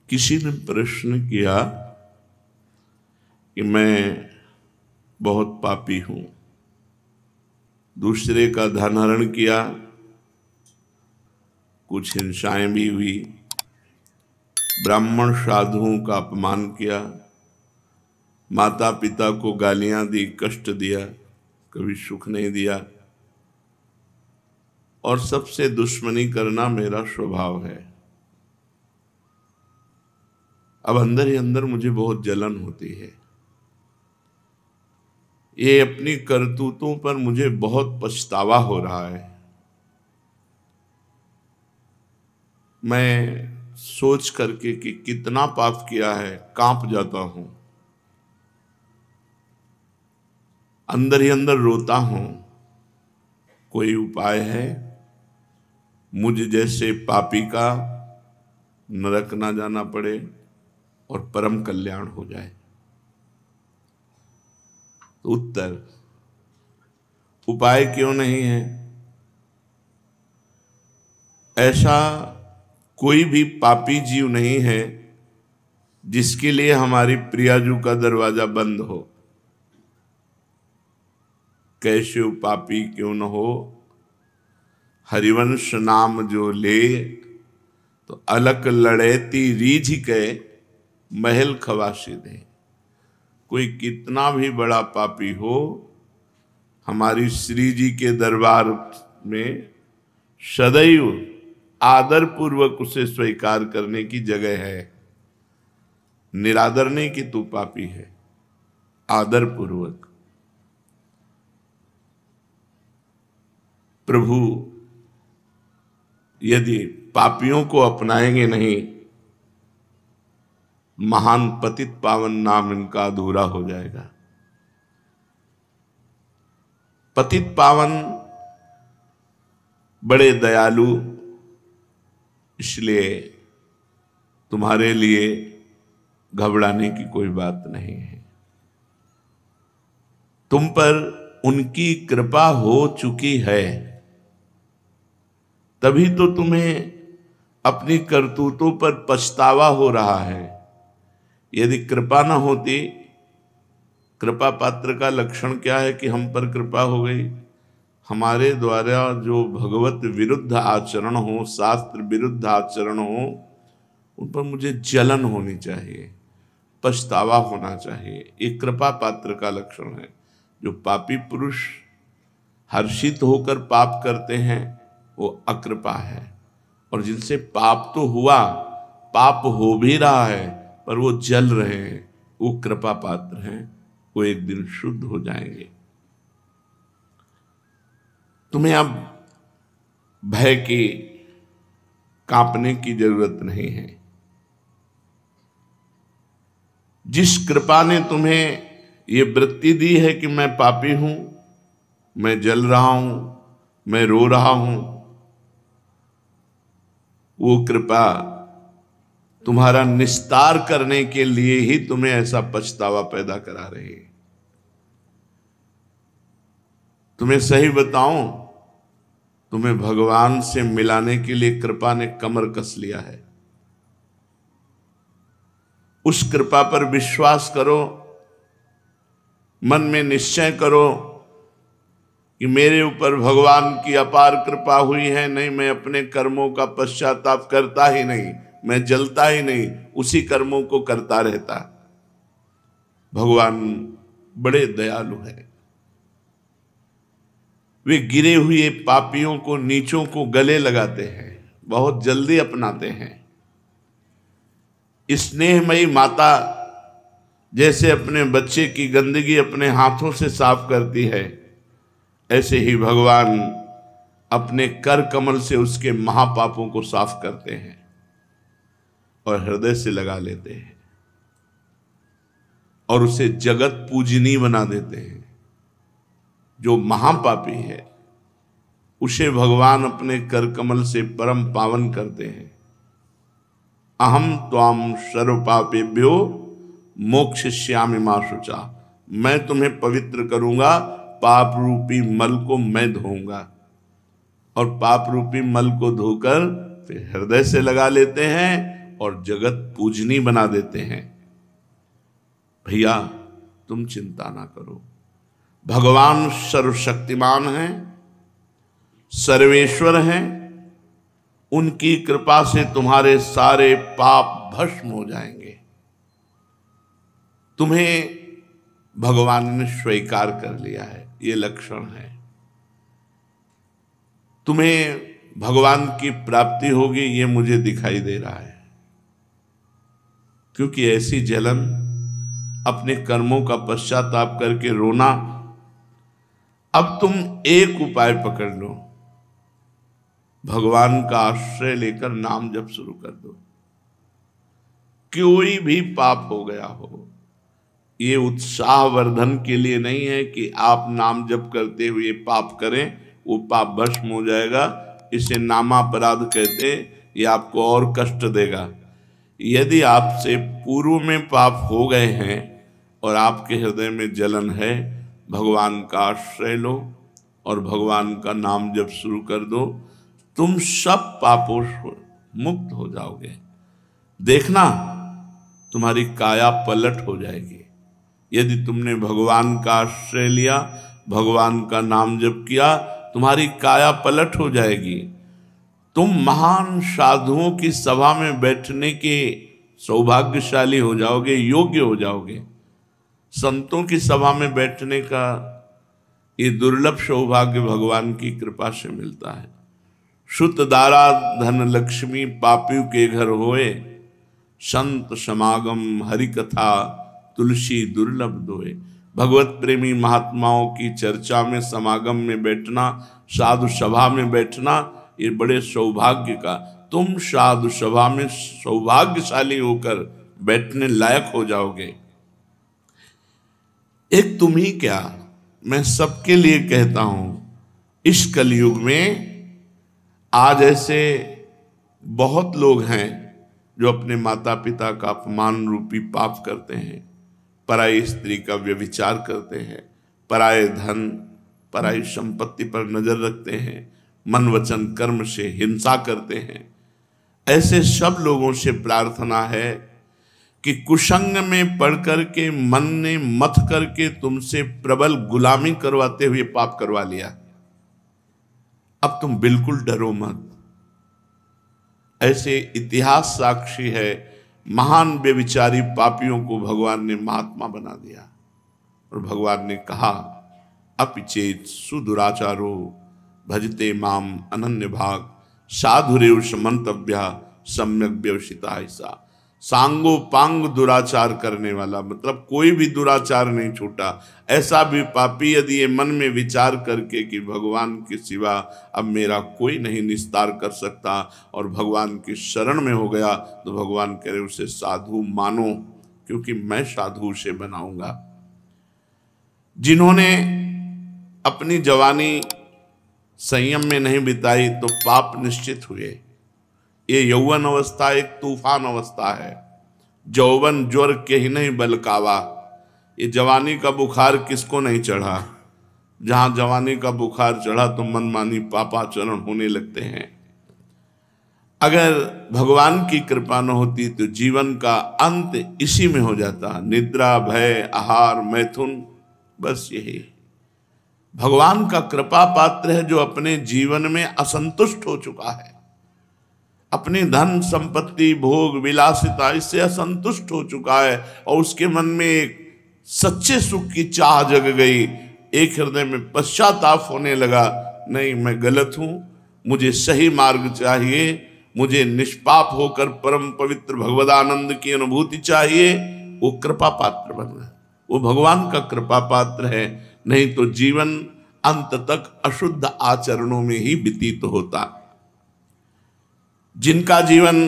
किसी ने प्रश्न किया कि मैं बहुत पापी हूं, दूसरे का धन हरण किया, कुछ हिंसाएं भी हुई, ब्राह्मण साधुओं का अपमान किया, माता पिता को गालियां दी, कष्ट दिया, कभी सुख नहीं दिया, और सबसे दुश्मनी करना मेरा स्वभाव है। अब अंदर ही अंदर मुझे बहुत जलन होती है। ये अपनी करतूतों पर मुझे बहुत पछतावा हो रहा है। मैं सोच करके कि कितना पाप किया है कांप जाता हूं, अंदर ही अंदर रोता हूं। कोई उपाय है मुझ जैसे पापी का नरक ना जाना पड़े और परम कल्याण हो जाए? तो उत्तर, उपाय क्यों नहीं है? ऐसा कोई भी पापी जीव नहीं है जिसके लिए हमारी प्रियाजू का दरवाजा बंद हो। कैसे पापी क्यों न हो, हरिवंश नाम जो ले, तो अलक लड़ेती रीझ के महल खवासी दे। कोई कितना भी बड़ा पापी हो, हमारी श्री जी के दरबार में सदैव आदर पूर्वक उसे स्वीकार करने की जगह है। निरादर नहीं कि तू पापी है, आदर पूर्वक। प्रभु यदि पापियों को अपनाएंगे नहीं, महान पतित पावन नाम इनका अधूरा हो जाएगा। पतित पावन बड़े दयालु, इसलिए तुम्हारे लिए घबराने की कोई बात नहीं है। तुम पर उनकी कृपा हो चुकी है, तभी तो तुम्हें अपनी करतूतों पर पछतावा हो रहा है। यदि कृपा न होती, कृपा पात्र का लक्षण क्या है कि हम पर कृपा हो गई। हमारे द्वारा जो भगवत विरुद्ध आचरण हो, शास्त्र विरुद्ध आचरण हो, उन पर मुझे जलन होनी चाहिए, पछतावा होना चाहिए। ये कृपा पात्र का लक्षण है। जो पापी पुरुष हर्षित होकर पाप करते हैं वो अकृपा है, और जिनसे पाप तो हुआ, पाप हो भी रहा है, पर वो जल रहे हैं, वो कृपा पात्र हैं। वो एक दिन शुद्ध हो जाएंगे। तुम्हें अब भय की, कांपने की जरूरत नहीं है। जिस कृपा ने तुम्हें ये वृत्ति दी है कि मैं पापी हूं, मैं जल रहा हूं, मैं रो रहा हूं, वो कृपा तुम्हारा निस्तार करने के लिए ही तुम्हें ऐसा पछतावा पैदा करा रही है। तुम्हें सही बताऊं, तुम्हें भगवान से मिलाने के लिए कृपा ने कमर कस लिया है। उस कृपा पर विश्वास करो, मन में निश्चय करो कि मेरे ऊपर भगवान की अपार कृपा हुई है। नहीं, मैं अपने कर्मों का पश्चाताप करता ही नहीं, मैं जलता ही नहीं, उसी कर्मों को करता रहता। भगवान बड़े दयालु हैं। वे गिरे हुए पापियों को, नीचों को गले लगाते हैं, बहुत जल्दी अपनाते हैं। स्नेहमयी माता जैसे अपने बच्चे की गंदगी अपने हाथों से साफ करती है, ऐसे ही भगवान अपने कर कमल से उसके महापापों को साफ करते हैं और हृदय से लगा लेते हैं और उसे जगत पूजनीय बना देते हैं। जो महापापी है उसे भगवान अपने कर कमल से परम पावन करते हैं। अहम त्वाम सर्व पापेभ्यो मोक्षयिष्यामि मा शुचा। मैं तुम्हें पवित्र करूंगा, पाप रूपी मल को मैं धोऊंगा। और पाप रूपी मल को धोकर फिर हृदय से लगा लेते हैं और जगत पूजनी बना देते हैं। भैया तुम चिंता ना करो, भगवान सर्वशक्तिमान हैं, सर्वेश्वर हैं, उनकी कृपा से तुम्हारे सारे पाप भस्म हो जाएंगे। तुम्हें भगवान ने स्वीकार कर लिया है, ये लक्षण है। तुम्हें भगवान की प्राप्ति होगी, ये मुझे दिखाई दे रहा है। क्योंकि ऐसी जलन, अपने कर्मों का पश्चाताप करके रोना। अब तुम एक उपाय पकड़ लो, भगवान का आश्रय लेकर नाम जप शुरू कर दो। कोई भी पाप हो गया हो, ये उत्साहवर्धन के लिए नहीं है कि आप नाम जप करते हुए पाप करें, वो पाप भस्म हो जाएगा। इसे नामापराध कहते हैं, ये आपको और कष्ट देगा। यदि आपसे पूर्व में पाप हो गए हैं और आपके हृदय में जलन है, भगवान का आश्रय लो और भगवान का नाम जप शुरू कर दो, तुम सब पापों से मुक्त हो जाओगे। देखना तुम्हारी काया पलट हो जाएगी। यदि तुमने भगवान का आश्रय लिया, भगवान का नाम जप किया, तुम्हारी काया पलट हो जाएगी। तुम महान साधुओं की सभा में बैठने के सौभाग्यशाली हो जाओगे, योग्य हो जाओगे। संतों की सभा में बैठने का ये दुर्लभ सौभाग्य भगवान की कृपा से मिलता है। शुत दारा धन लक्ष्मी पापियों के घर होए, संत समागम हरि कथा तुलसी दुर्लभ दोए। भगवत प्रेमी महात्माओं की चर्चा में, समागम में बैठना, साधु सभा में बैठना, ये बड़े सौभाग्य का। तुम साधु सभा में सौभाग्यशाली होकर बैठने लायक हो जाओगे। एक तुम ही क्या, मैं सबके लिए कहता हूं, इस कलयुग में आज ऐसे बहुत लोग हैं जो अपने माता पिता का अपमान रूपी पाप करते हैं, पराई स्त्री का व्यभिचार करते हैं, पराये धन पराई संपत्ति पर नजर रखते हैं, मन वचन कर्म से हिंसा करते हैं। ऐसे सब लोगों से प्रार्थना है कि कुसंग में पढ़ करके, मन ने मथ करके तुमसे प्रबल गुलामी करवाते हुए पाप करवा लिया। अब तुम बिल्कुल डरो मत। ऐसे इतिहास साक्षी है, महान व्यभिचारी पापियों को भगवान ने महात्मा बना दिया। और भगवान ने कहा, अपिचेत सुदुराचारो भजते माम अनन्य भाग, साधुरेव समंतव्या सम्यक व्यवसिता। ऐसा सांगो पांग दुराचार करने वाला, मतलब कोई भी दुराचार नहीं छूटा। ऐसा भी पापी यदि ये मन में विचार करके कि भगवान के सिवा अब मेरा कोई नहीं निस्तार कर सकता और भगवान की शरण में हो गया, तो भगवान कह रहे उसे साधु मानो, क्योंकि मैं साधु से बनाऊंगा। जिन्होंने अपनी जवानी संयम में नहीं बिताई तो पाप निश्चित हुए। ये यौवन अवस्था एक तूफान अवस्था है। यौवन ज्वर के ही नहीं बलकावा। ये जवानी का बुखार किसको नहीं चढ़ा? जहां जवानी का बुखार चढ़ा तो मनमानी पापाचरण होने लगते हैं। अगर भगवान की कृपा न होती तो जीवन का अंत इसी में हो जाता। निद्रा, भय, आहार, मैथुन, बस यही। भगवान का कृपा पात्र है जो अपने जीवन में असंतुष्ट हो चुका है, अपनी धन संपत्ति भोग विलासिता इससे असंतुष्ट हो चुका है और उसके मन में एक सच्चे सुख की चाह जग गई। एक हृदय में पश्चाताप होने लगा, नहीं मैं गलत हूं, मुझे सही मार्ग चाहिए, मुझे निष्पाप होकर परम पवित्र भगवदानंद की अनुभूति चाहिए। वो कृपा पात्र बन गया, वो भगवान का कृपा पात्र है। नहीं तो जीवन अंत तक अशुद्ध आचरणों में ही व्यतीत होता। जिनका जीवन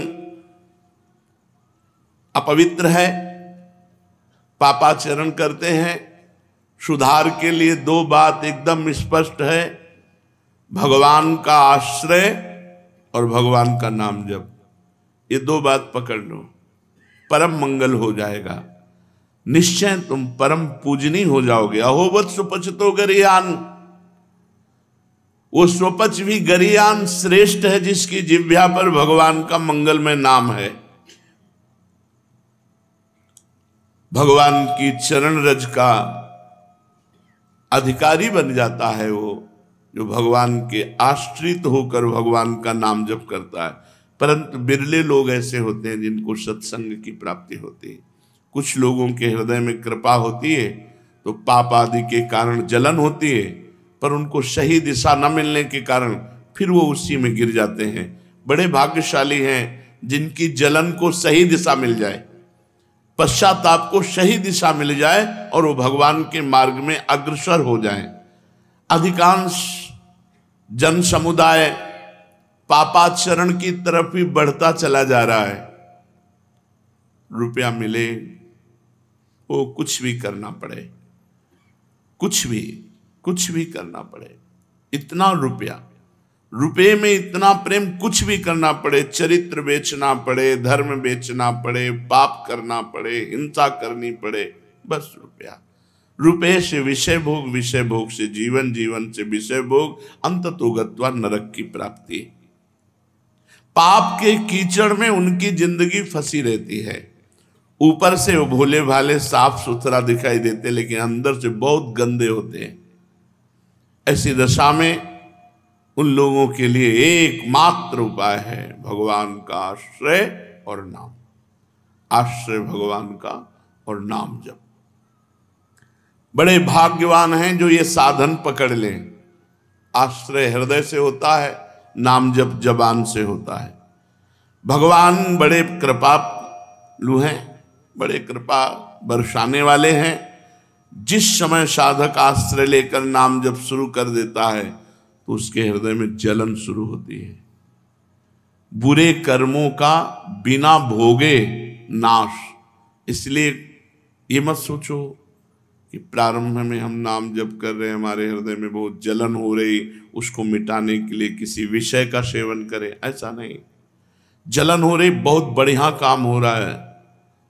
अपवित्र है, पापाचरण करते हैं, सुधार के लिए दो बात एकदम स्पष्ट है, भगवान का आश्रय और भगवान का नाम जप। ये दो बात पकड़ लो, परम मंगल हो जाएगा। निश्चय तुम परम पूजनी हो जाओगे। अहोवत सुपचतो गरियान, वो स्वपच भी गरियान श्रेष्ठ है जिसकी जिह्वा पर भगवान का मंगलमय नाम है। भगवान की चरण रज का अधिकारी बन जाता है वो, जो भगवान के आश्रित होकर भगवान का नाम जप करता है। परंतु बिरले लोग ऐसे होते हैं जिनको सत्संग की प्राप्ति होती है। कुछ लोगों के हृदय में कृपा होती है तो पाप आदि के कारण जलन होती है, पर उनको सही दिशा न मिलने के कारण फिर वो उसी में गिर जाते हैं। बड़े भाग्यशाली हैं जिनकी जलन को सही दिशा मिल जाए, पश्चाताप को सही दिशा मिल जाए और वो भगवान के मार्ग में अग्रसर हो जाएं। अधिकांश जन समुदाय पापाचरण की तरफ ही बढ़ता चला जा रहा है। रुपया मिले वो कुछ भी करना पड़े, कुछ भी करना पड़े, इतना रुपये में इतना प्रेम, कुछ भी करना पड़े, चरित्र बेचना पड़े, धर्म बेचना पड़े, पाप करना पड़े, हिंसा करनी पड़े, बस रुपये से विषय भोग, विषय भोग से जीवन, जीवन से विषय भोग, अंततो गत्वा नरक की प्राप्ति। पाप के कीचड़ में उनकी जिंदगी फंसी रहती है। ऊपर से वो भोले भाले साफ सुथरा दिखाई देते, लेकिन अंदर से बहुत गंदे होते हैं। ऐसी दशा में उन लोगों के लिए एकमात्र उपाय है भगवान का आश्रय और नाम, आश्रय भगवान का और नाम जप। बड़े भाग्यवान हैं जो ये साधन पकड़ लें। आश्रय हृदय से होता है, नाम जप जबान से होता है। भगवान बड़े कृपालु हैं, बड़े कृपा बरसाने वाले हैं। जिस समय साधक आश्रय लेकर नाम जप शुरू कर देता है तो उसके हृदय में जलन शुरू होती है। बुरे कर्मों का बिना भोगे नाश। इसलिए ये मत सोचो कि प्रारंभ में हम नाम जप कर रहे हैं, हमारे हृदय में बहुत जलन हो रही, उसको मिटाने के लिए किसी विषय का सेवन करें, ऐसा नहीं। जलन हो रही, बहुत बढ़िया काम हो रहा है,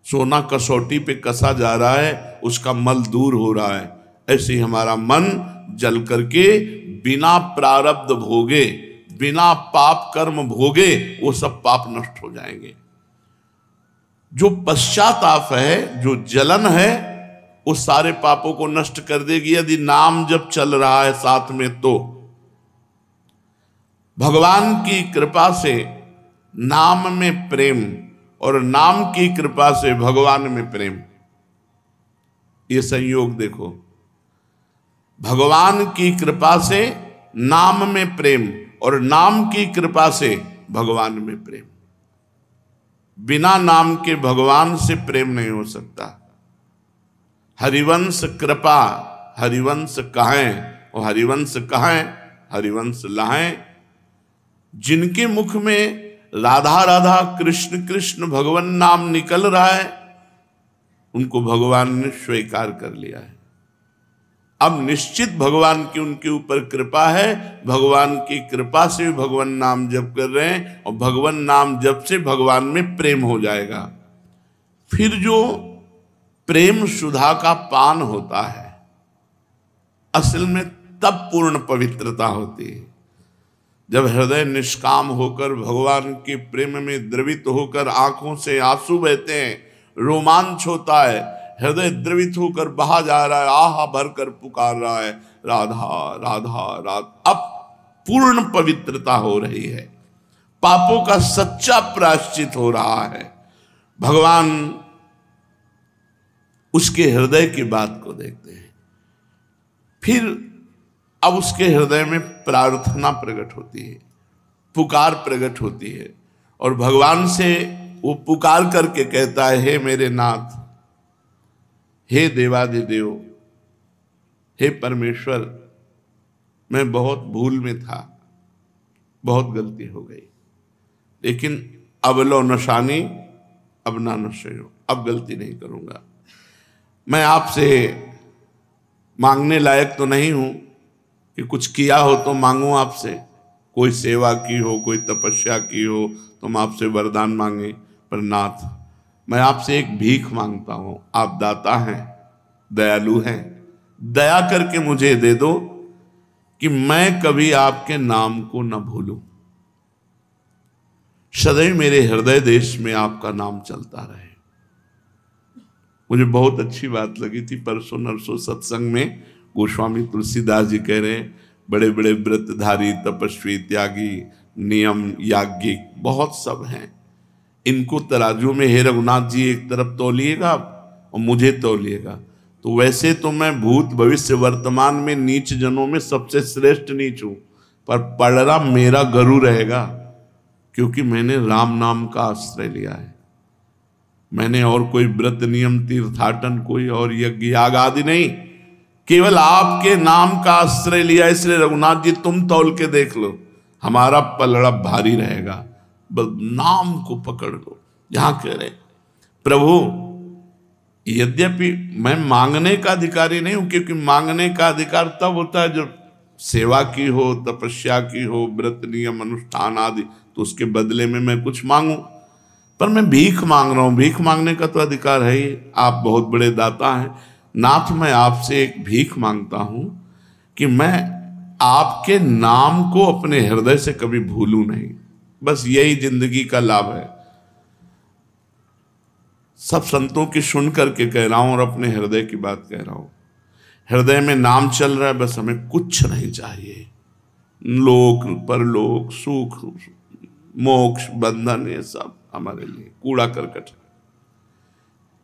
सोना कसौटी पे कसा जा रहा है, उसका मल दूर हो रहा है। ऐसे ही हमारा मन जल करके बिना प्रारब्ध भोगे, बिना पाप कर्म भोगे, वो सब पाप नष्ट हो जाएंगे। जो पश्चाताप है, जो जलन है, वो सारे पापों को नष्ट कर देगी यदि नाम जब चल रहा है साथ में। तो भगवान की कृपा से नाम में प्रेम और नाम की कृपा से भगवान में प्रेम, ये संयोग देखो। भगवान की कृपा से नाम में प्रेम और नाम की कृपा से भगवान में प्रेम। बिना नाम के भगवान से प्रेम नहीं हो सकता। हरिवंश कृपा, हरिवंश कहें और हरिवंश कहें, हरिवंश लाएं। जिनके मुख में राधा राधा कृष्ण कृष्ण भगवान नाम निकल रहा है, उनको भगवान ने स्वीकार कर लिया है। अब निश्चित भगवान की उनके ऊपर कृपा है, भगवान की कृपा से भी भगवान नाम जप कर रहे हैं और भगवान नाम जप से भगवान में प्रेम हो जाएगा। फिर जो प्रेम सुधा का पान होता है, असल में तब पूर्ण पवित्रता होती है जब हृदय निष्काम होकर भगवान के प्रेम में द्रवित होकर आंखों से आंसू बहते हैं, रोमांच होता है, हृदय द्रवित होकर बहा जा रहा है, आहा भरकर पुकार रहा है, राधा राधा राधा। अब पूर्ण पवित्रता हो रही है, पापों का सच्चा प्रायश्चित हो रहा है। भगवान उसके हृदय की बात को देखते हैं। फिर अब उसके हृदय में प्रार्थना प्रकट होती है, पुकार प्रकट होती है, और भगवान से वो पुकार करके कहता है, हे मेरे नाथ, हे देवाधिदेव, हे परमेश्वर, मैं बहुत भूल में था, बहुत गलती हो गई, लेकिन अब लो नशानी अब ना नशयो, अब गलती नहीं करूंगा। मैं आपसे मांगने लायक तो नहीं हूं कि कुछ किया हो तो मांगूं आपसे, कोई सेवा की हो, कोई तपस्या की हो तो हम आपसे वरदान मांगे, पर नाथ मैं आपसे एक भीख मांगता हूं। आप दाता हैं, दयालु हैं, दया करके मुझे दे दो कि मैं कभी आपके नाम को न भूलूं, सदैव मेरे हृदय देश में आपका नाम चलता रहे। मुझे बहुत अच्छी बात लगी थी परसों नरसों सत्संग में। गोस्वामी तुलसीदास जी कह रहे हैं बड़े बड़े व्रतधारी, तपस्वी, त्यागी, नियम याज्ञिक बहुत सब हैं, इनको तराजू में हे रघुनाथ जी एक तरफ तौलिएगा और मुझे तौलिएगा। तो वैसे तो मैं भूत भविष्य वर्तमान में नीच जनों में सबसे श्रेष्ठ नीच हूं, पर पलड़ा मेरा गरु रहेगा, क्योंकि मैंने राम नाम का आश्रय लिया है। मैंने और कोई व्रत नियम तीर्थाटन कोई और यज्ञ याग आदि नहीं, केवल आपके नाम का आश्रय लिया। इसलिए रघुनाथ जी तुम तौल के देख लो, हमारा पलड़ा भारी रहेगा, बस नाम को पकड़ लो। यहां कह रहे प्रभु यद्यपि मैं मांगने का अधिकारी नहीं हूं, क्योंकि मांगने का अधिकार तब होता है जब सेवा की हो, तपस्या की हो, व्रत नियम अनुष्ठान आदि, तो उसके बदले में मैं कुछ मांगू। पर मैं भीख मांग रहा हूं, भीख मांगने का तो अधिकार है ही, आप बहुत बड़े दाता हैं। नाथ मैं आपसे एक भीख मांगता हूं कि मैं आपके नाम को अपने हृदय से कभी भूलूं नहीं, बस यही जिंदगी का लाभ है। सब संतों की सुन करके कह रहा हूं और अपने हृदय की बात कह रहा हूं। हृदय में नाम चल रहा है, बस हमें कुछ नहीं चाहिए, लोक परलोक सुख मोक्ष बंधन ये सब हमारे लिए कूड़ा करकट है।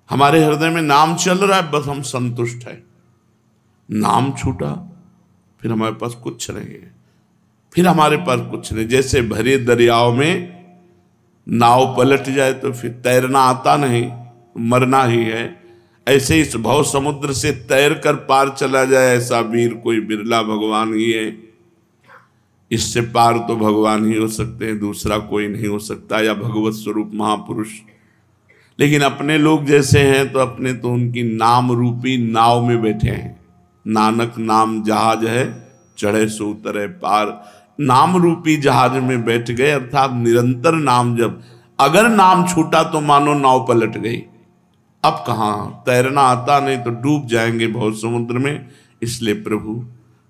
हमारे हृदय में नाम चल रहा है, बस हम संतुष्ट है। नाम छूटा फिर हमारे पास कुछ नहीं है, फिर हमारे पास कुछ नहीं। जैसे भरे दरियाओं में नाव पलट जाए तो फिर तैरना आता नहीं, मरना ही है। ऐसे इस भव समुद्र से तैर कर पार चला जाए ऐसा वीर कोई बिरला भगवान ही है। इससे पार तो भगवान ही हो सकते हैं, दूसरा कोई नहीं हो सकता, या भगवत स्वरूप महापुरुष। लेकिन अपने लोग जैसे हैं तो अपने तो उनकी नाम रूपी नाव में बैठे हैं। नानक नाम जहाज है, चढ़े सो उतरे पार। नाम रूपी जहाज में बैठ गए, अर्थात निरंतर नाम। जब अगर नाम छूटा तो मानो नाव पलट गई। अब कहां तैरना आता नहीं तो डूब जाएंगे बहुत समुद्र में। इसलिए प्रभु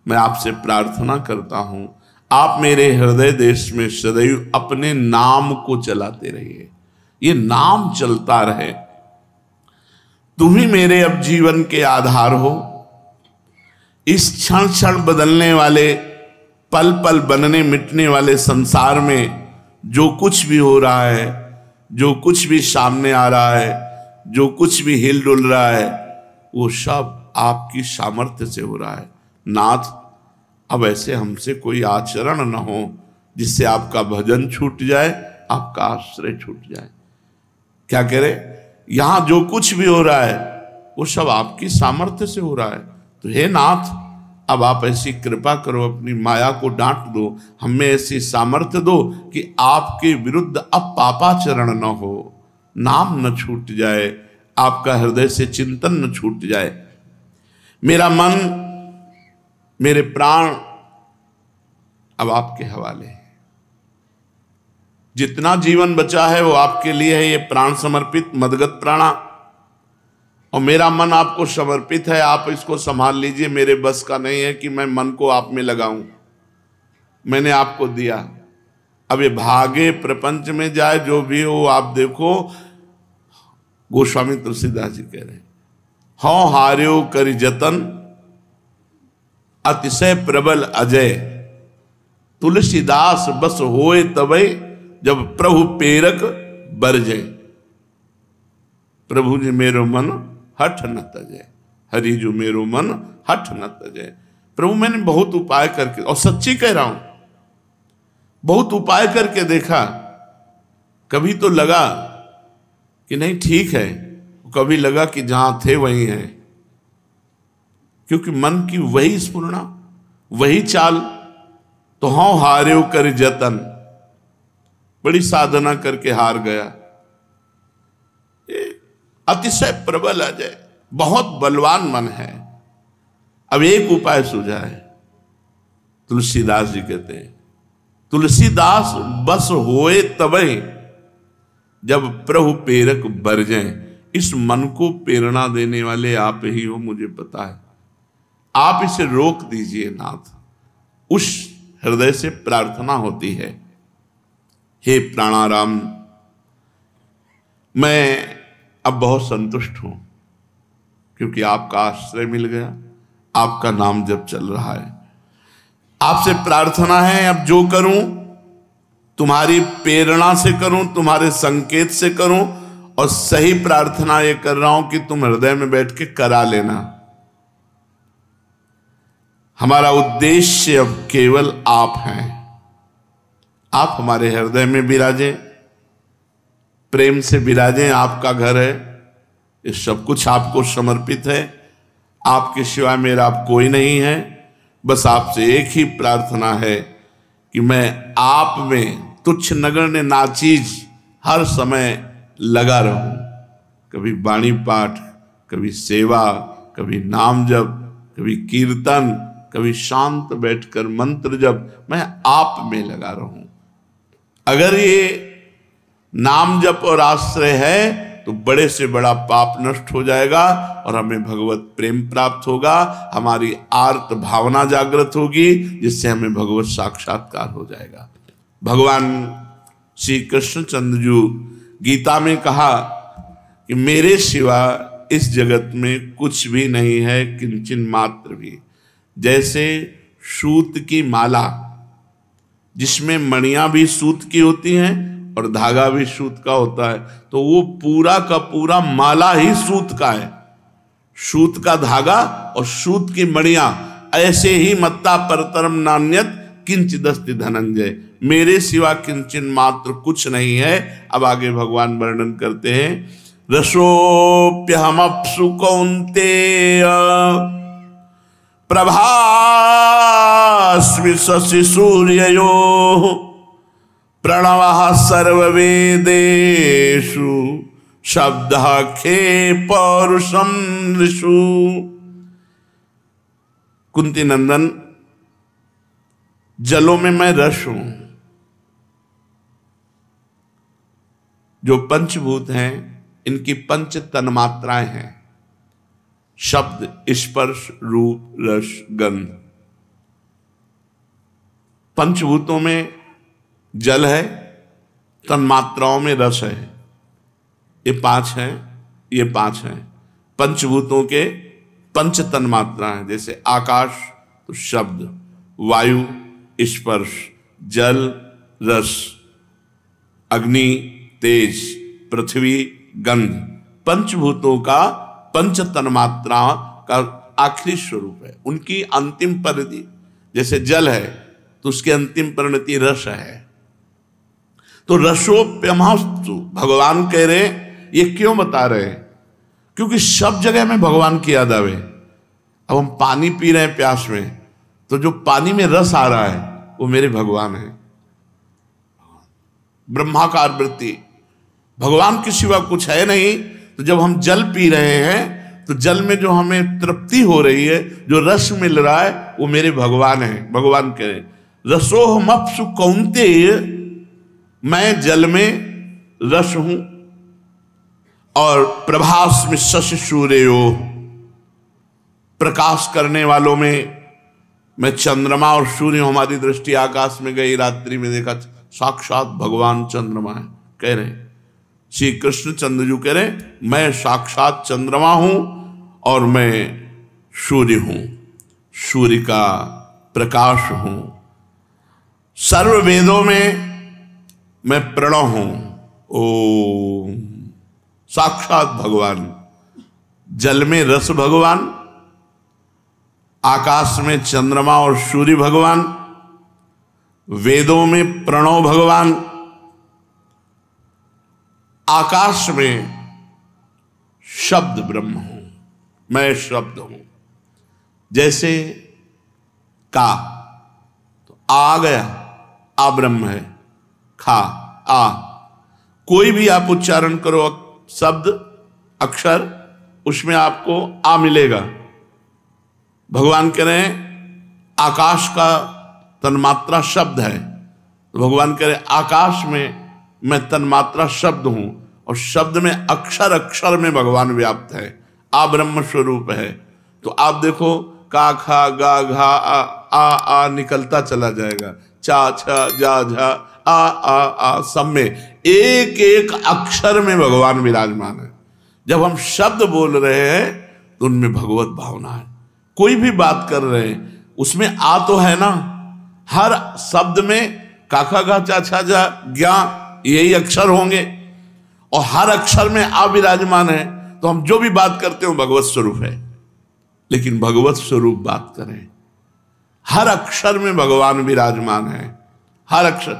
मैं आपसे प्रार्थना करता हूं, आप मेरे हृदय देश में सदैव अपने नाम को चलाते रहिए, ये नाम चलता रहे। तुम ही मेरे अब जीवन के आधार हो। इस क्षण क्षण बदलने वाले, पल पल बनने मिटने वाले संसार में जो कुछ भी हो रहा है, जो कुछ भी सामने आ रहा है, जो कुछ भी हिल डुल रहा है, वो सब आपकी सामर्थ्य से हो रहा है। नाथ अब ऐसे हमसे कोई आचरण न हो जिससे आपका भजन छूट जाए, आपका आश्रय छूट जाए। क्या कह रहे, यहां जो कुछ भी हो रहा है वो सब आपकी सामर्थ्य से हो रहा है। तो हे नाथ अब आप ऐसी कृपा करो, अपनी माया को डांट दो, हमें ऐसी सामर्थ्य दो कि आपके विरुद्ध अब पापाचरण न हो, नाम न छूट जाए, आपका हृदय से चिंतन न छूट जाए। मेरा मन मेरे प्राण अब आपके हवाले है। जितना जीवन बचा है वो आपके लिए है, ये प्राण समर्पित मदगत प्राणा। और मेरा मन आपको समर्पित है, आप इसको संभाल लीजिए। मेरे बस का नहीं है कि मैं मन को आप में लगाऊं, मैंने आपको दिया। अब ये भागे प्रपंच में जाए जो भी हो, आप देखो गोस्वामी तुलसीदास जी कह रहे हैं, हौ हार्यो करि जतन अतिशय प्रबल अजय, तुलसीदास बस होए तबै जब प्रभु पेरक बरजे। प्रभु जी मेरो मन हठ न तजय, हरि जो मेरो मन हठ न तजय। प्रभु मैंने बहुत उपाय करके, और सच्ची कह रहा हूं, बहुत उपाय करके देखा। कभी तो लगा कि नहीं ठीक है, कभी लगा कि जहां थे वहीं हैं, क्योंकि मन की वही स्फुरना, वही चाल। तो हाँ हार्यो कर जतन, बड़ी साधना करके हार गया। अतिशय प्रबल अजय, बहुत बलवान मन है। अब एक उपाय सूझा है, तुलसीदास जी कहते हैं, तुलसीदास बस होए तबै जब प्रभु प्रेरक बरजे। इस मन को प्रेरणा देने वाले आप ही हो, मुझे पता है। आप इसे रोक दीजिए नाथ, उस हृदय से प्रार्थना होती है। हे प्राणाराम, मैं अब बहुत संतुष्ट हूं। क्योंकि आपका आश्रय मिल गया, आपका नाम जब चल रहा है। आपसे प्रार्थना है, अब जो करूं तुम्हारी प्रेरणा से करूं, तुम्हारे संकेत से करूं, और सही प्रार्थना ये कर रहा हूं कि तुम हृदय में बैठ के करा लेना। हमारा उद्देश्य अब केवल आप हैं। आप हमारे हृदय में विराजें, प्रेम से विराजें। आपका घर है, ये सब कुछ आपको समर्पित है। आपके सिवा मेरा कोई नहीं है। बस आपसे एक ही प्रार्थना है कि मैं आप में तुच्छ नगण्य नाचीज हर समय लगा रहूं। कभी वाणी पाठ, कभी सेवा, कभी नाम जप, कभी कीर्तन, कभी शांत बैठकर मंत्र जप, मैं आप में लगा रहूं। अगर ये नाम जप और आश्रय है तो बड़े से बड़ा पाप नष्ट हो जाएगा और हमें भगवत प्रेम प्राप्त होगा। हमारी आर्त भावना जागृत होगी, जिससे हमें भगवत साक्षात्कार हो जाएगा। भगवान श्री कृष्णचंद्र जी गीता में कहा कि मेरे सिवा इस जगत में कुछ भी नहीं है, किंचन मात्र भी। जैसे सूत की माला, जिसमें मणियां भी सूत की होती हैं और धागा भी सूत का होता है, तो वो पूरा का पूरा माला ही सूत का है। सूत का धागा और सूत की मणियां, ऐसे ही मत्ता परतरम नान्यत किंचिदस्ति धनंजय। मेरे सिवा किंचन मात्र कुछ नहीं है। अब आगे भगवान वर्णन करते हैं, रसोप्यहमप्सु कौन्तेय प्रभास्मि शशि सूर्ययोः प्रणवः सर्ववेदेषु शब्दः खे पौरुषं नृषु। कुंती नंदन, जलों में मैं रस हूं। जो पंचभूत हैं इनकी पंच तन्मात्राएं हैं, शब्द, स्पर्श, रूप, रस, गंध। पंचभूतों में जल है, तन्मात्राओं में रस है। ये पांच हैं, ये पांच हैं। पंचभूतों के पंच तन्मात्राएं, जैसे आकाश तो शब्द, वायु स्पर्श, जल रस, अग्नि तेज, पृथ्वी गंध। पंचभूतों का पंच तन्मात्रा का आखिरी स्वरूप है। उनकी अंतिम परिणति, जैसे जल है तो उसकी अंतिम परिणति रस है। तो रसोप्यमस्तु भगवान कह रहे, ये क्यों बता रहे? क्योंकि सब जगह में भगवान की याद आवे। अब हम पानी पी रहे हैं प्यास में, तो जो पानी में रस आ रहा है वो मेरे भगवान है। ब्रह्माकार वृत्ति, भगवान के सिवा कुछ है नहीं। तो जब हम जल पी रहे हैं तो जल में जो हमें तृप्ति हो रही है, जो रस मिल रहा है, वो मेरे भगवान है। भगवान कह रहे रसोहमप्सु कौन्तेय, मैं जल में रस हूं। और प्रभास्मि शशि सूर्यो, प्रकाश करने वालों में मैं चंद्रमा और सूर्य। हमारी दृष्टि आकाश में गई, रात्रि में देखा साक्षात भगवान चंद्रमा है। कह रहे श्री कृष्ण चंद्र जी कह रहे मैं साक्षात चंद्रमा हूं और मैं सूर्य हूं, सूर्य का प्रकाश हूं। सर्व वेदों में मैं प्रणव हूं। ओम, साक्षात भगवान। जल में रस भगवान, आकाश में चंद्रमा और सूर्य भगवान, वेदों में प्रणव भगवान, आकाश में शब्द ब्रह्म हूं। मैं शब्द हूं। जैसे का तो आ गया, आ ब्रह्म है। खा, आ, कोई भी आप उच्चारण करो शब्द अक्षर, उसमें आपको आ मिलेगा। भगवान कह रहे हैं आकाश का तन्मात्रा शब्द है, तो भगवान कह रहे आकाश में मैं तन्मात्रा शब्द हूं, और शब्द में अक्षर अक्षर में भगवान व्याप्त है। आ ब्रह्म स्वरूप है। तो आप देखो का खा गा घा आ निकलता चला जाएगा। चा छा जा झा आ सब में एक एक अक्षर में भगवान विराजमान है। जब हम शब्द बोल रहे हैं तो उनमें भगवत भावना है। कोई भी बात कर रहे हैं उसमें आ तो है ना, हर शब्द में काका गा चाचा जा ज्ञा यही अक्षर होंगे और हर अक्षर में आ विराजमान है, तो हम जो भी बात करते हो भगवत स्वरूप है। लेकिन भगवत स्वरूप बात करें, हर अक्षर में भगवान विराजमान है, हर अक्षर,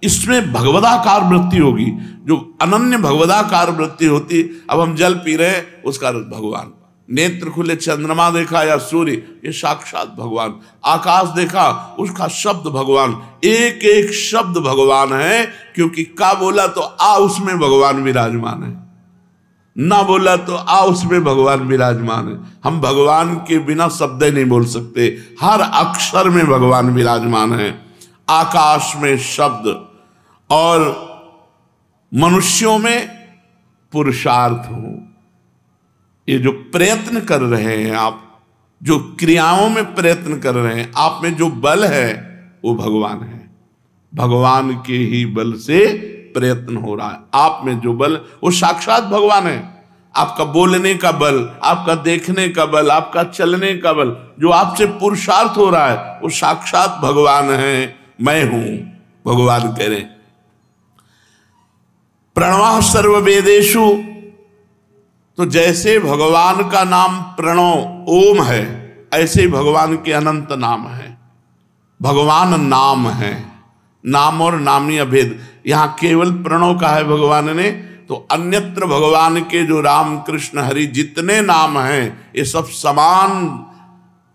इसमें भगवदाकार वृत्ति होगी, जो अनन्य भगवदाकार वृत्ति होती। अब हम जल पी रहे हैं, उसका भगवान, नेत्र खुले चंद्रमा देखा या सूर्य, ये साक्षात भगवान, आकाश देखा उसका शब्द भगवान, एक एक शब्द भगवान है, क्योंकि का बोला तो आ उसमें भगवान विराजमान है, ना बोला तो आ उसमें भगवान विराजमान है। हम भगवान के बिना शब्द नहीं बोल सकते, हर अक्षर में भगवान विराजमान है। आकाश में शब्द और मनुष्यों में पुरुषार्थ हो, ये जो प्रयत्न कर रहे हैं आप, जो क्रियाओं में प्रयत्न कर रहे हैं, आप में जो बल है वो भगवान है, भगवान के ही बल से प्रयत्न हो रहा है। आप में जो बल वो साक्षात भगवान है। आपका बोलने का बल, आपका देखने का बल, आपका चलने का बल, जो आपसे पुरुषार्थ हो रहा है वो साक्षात भगवान है। मैं हूं, भगवान कह रहे। प्रणवः सर्ववेदेषु, तो जैसे भगवान का नाम प्रणव ओम है, ऐसे भगवान के अनंत नाम है। भगवान नाम है, नाम और नामी अभेद। यहां केवल प्रणव का है भगवान ने, तो अन्यत्र भगवान के जो राम कृष्ण हरि जितने नाम हैं ये सब समान